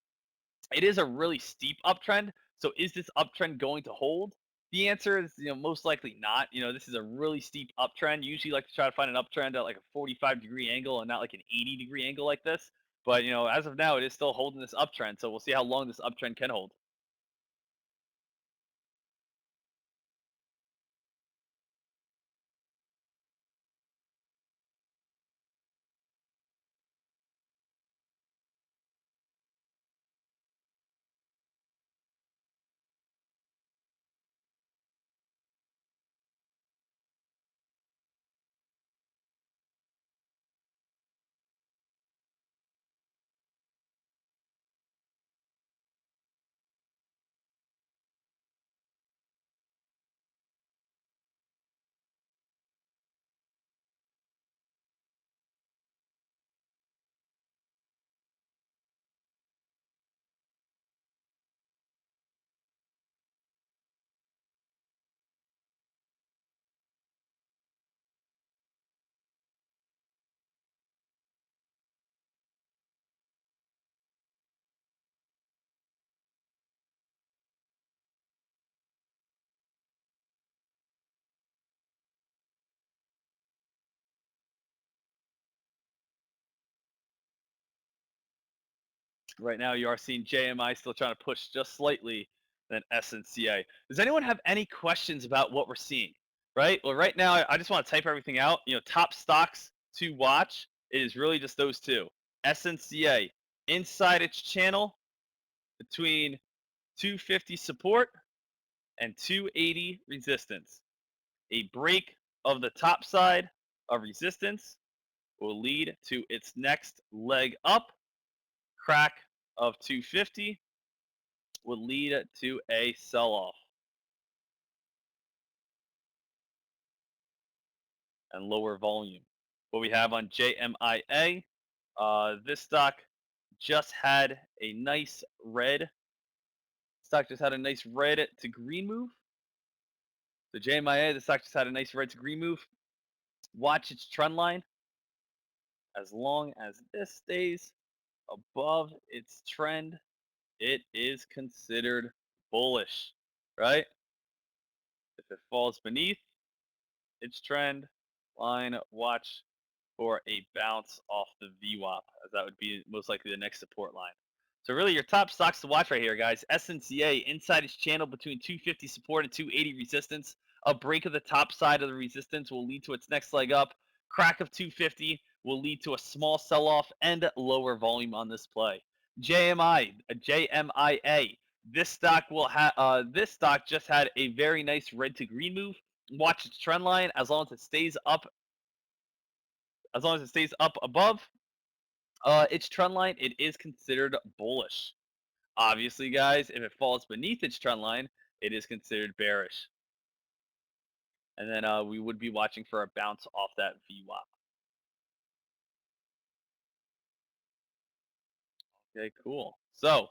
It is a really steep uptrend. So is this uptrend going to hold? The answer is, most likely not. This is a really steep uptrend. Usually like to try to find an uptrend at like a 45-degree angle and not like an 80-degree angle like this. But, as of now, it is still holding this uptrend. So we'll see how long this uptrend can hold. Right now, you are seeing JMI still trying to push just slightly than SNCA. Does anyone have any questions about what we're seeing? Right? Well, right now, I just want to type everything out. Top stocks to watch. It is really just those two. SNCA inside its channel between 250 support and 280 resistance. A break of the top side of resistance will lead to its next leg up. Crack of 250 would lead to a sell-off and lower volume. What we have on JMIA, this stock just had a nice red. Stock just had a nice red to green move. The JMIA, the stock just had a nice red to green move. Watch its trend line. As long as this stays above its trend, it is considered bullish, right? If it falls beneath its trend line, watch for a bounce off the VWAP, as that would be most likely the next support line. So really your top stocks to watch right here, guys. SNCA inside its channel between 250 support and 280 resistance. A break of the top side of the resistance will lead to its next leg up. Crack of 250 will lead to a small sell-off and lower volume on this play. JMIA. This stock just had a very nice red to green move. Watch its trend line. As long as it stays up above its trend line, it is considered bullish. Obviously, guys, if it falls beneath its trend line, it is considered bearish. And then we would be watching for a bounce off that VWAP. Okay, cool. So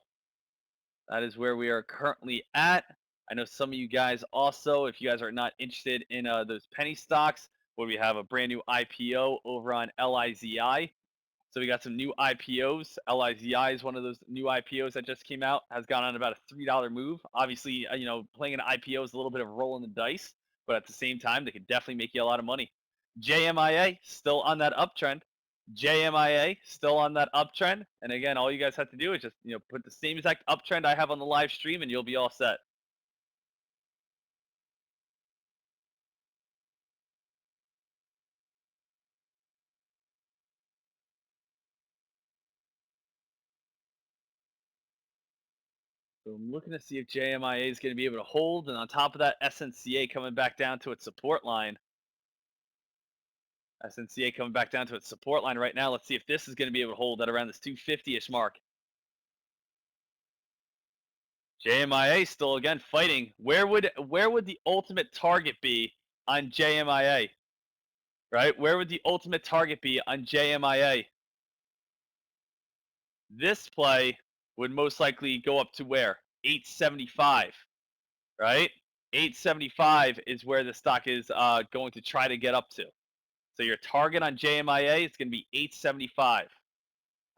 that is where we are currently at. I know some of you guys also, if you guys are not interested in those penny stocks, where we have a brand new IPO over on LIZI. So we got some new IPOs. LIZI is one of those new IPOs that just came out. Has gone on about a $3 move. Obviously, playing an IPO is a little bit of rolling the dice, but at the same time, they could definitely make you a lot of money. JMIA still on that uptrend. JMIA still on that uptrend. And again, all you guys have to do is just put the same exact uptrend I have on the live stream, and you'll be all set. So I'm looking to see if JMIA is going to be able to hold, and on top of that, SNCA coming back down to its support line. SNCA coming back down to its support line right now. Let's see if this is going to be able to hold at around this 250-ish mark. JMIA still again fighting. Where would the ultimate target be on JMIA? Right? Where would the ultimate target be on JMIA? This play would most likely go up to where? 875, right? 875 is where the stock is going to try to get up to. So your target on JMIA is going to be 875.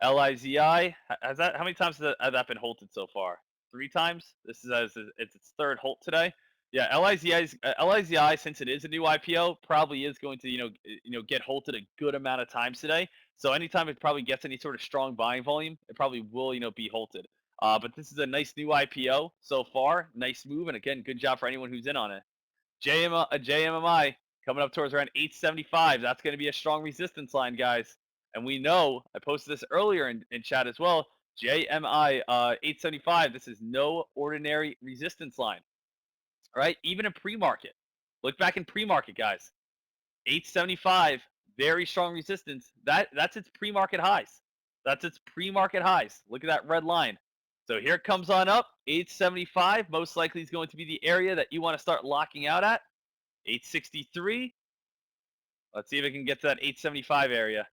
LIZI, has that, how many times has that been halted so far? 3 times? This is it's its third halt today. Yeah, LIZI, since it is a new IPO, probably is going to get halted a good amount of times today. So anytime it probably gets any sort of strong buying volume, it probably will be halted. But this is a nice new IPO so far, nice move, and again, good job for anyone who's in on it. JMMI coming up towards around 875. That's going to be a strong resistance line, guys. And we know, I posted this earlier in chat as well, JMI 875, this is no ordinary resistance line. All right, even in pre-market. Look back in pre-market, guys. 875, very strong resistance. That's its pre-market highs. That's its pre-market highs. Look at that red line. So here it comes on up. 875 most likely is going to be the area that you want to start locking out at. 863. Let's see if it can get to that 875 area.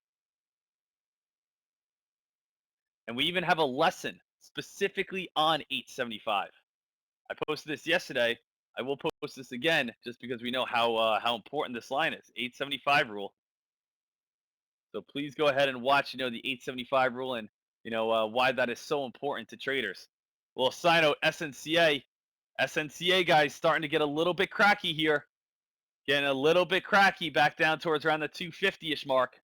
And we even have a lesson specifically on 875. I posted this yesterday. I will post this again just because we know how important this line is. 875 rule. So please go ahead and watch, the 875 rule and why that is so important to traders. Well, side note, SNCA guys starting to get a little bit cracky here. Getting a little bit cracky back down towards around the 250-ish mark.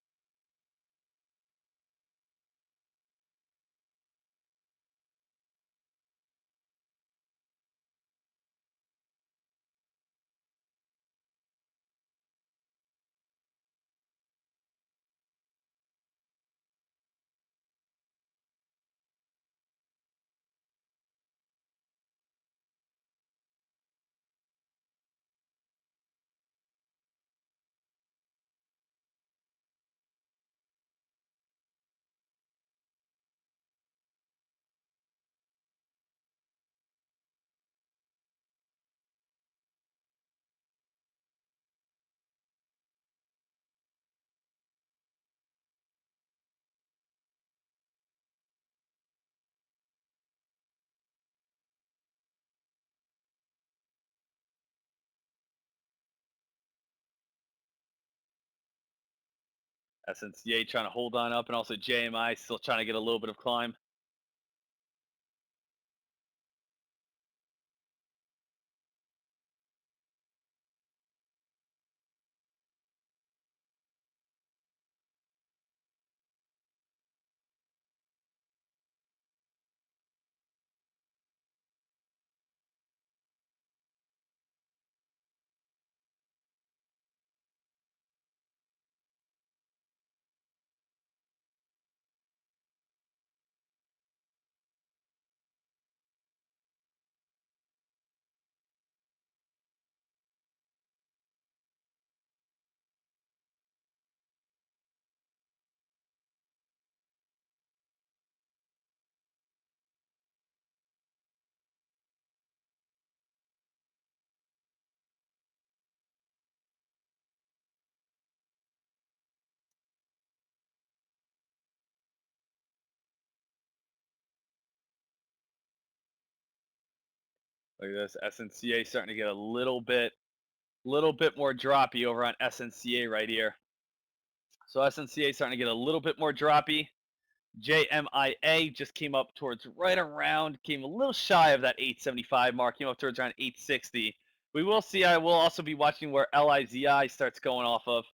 SNCA trying to hold on up, and also JMI still trying to get a little bit of climb. Look at this. SNCA starting to get a little bit more droppy over on SNCA right here. So SNCA starting to get a little bit more droppy. JMIA just came up towards right around, came a little shy of that 875 mark, came up towards around 860. We will see. I will also be watching where LIZI starts going off of.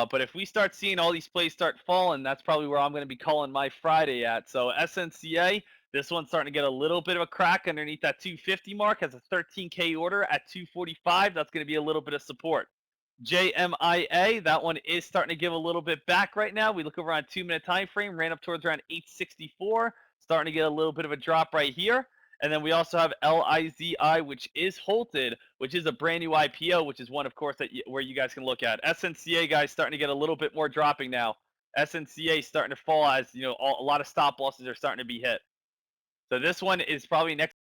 But if we start seeing all these plays start falling, that's probably where I'm going to be calling my Friday at. So SNCA, this one's starting to get a little bit of a crack underneath that 250 mark. Has a 13K order at 245. That's going to be a little bit of support. JMIA, that one is starting to give a little bit back right now. We look over on 2-minute time frame, ran up towards around 864, starting to get a little bit of a drop right here. And then we also have LIZI, which is halted, which is a brand new IPO, which is one, of course, where you guys can look at. SNCA, guys, starting to get a little bit more dropping now. SNCA starting to fall as, a lot of stop losses are starting to be hit. So this one is probably next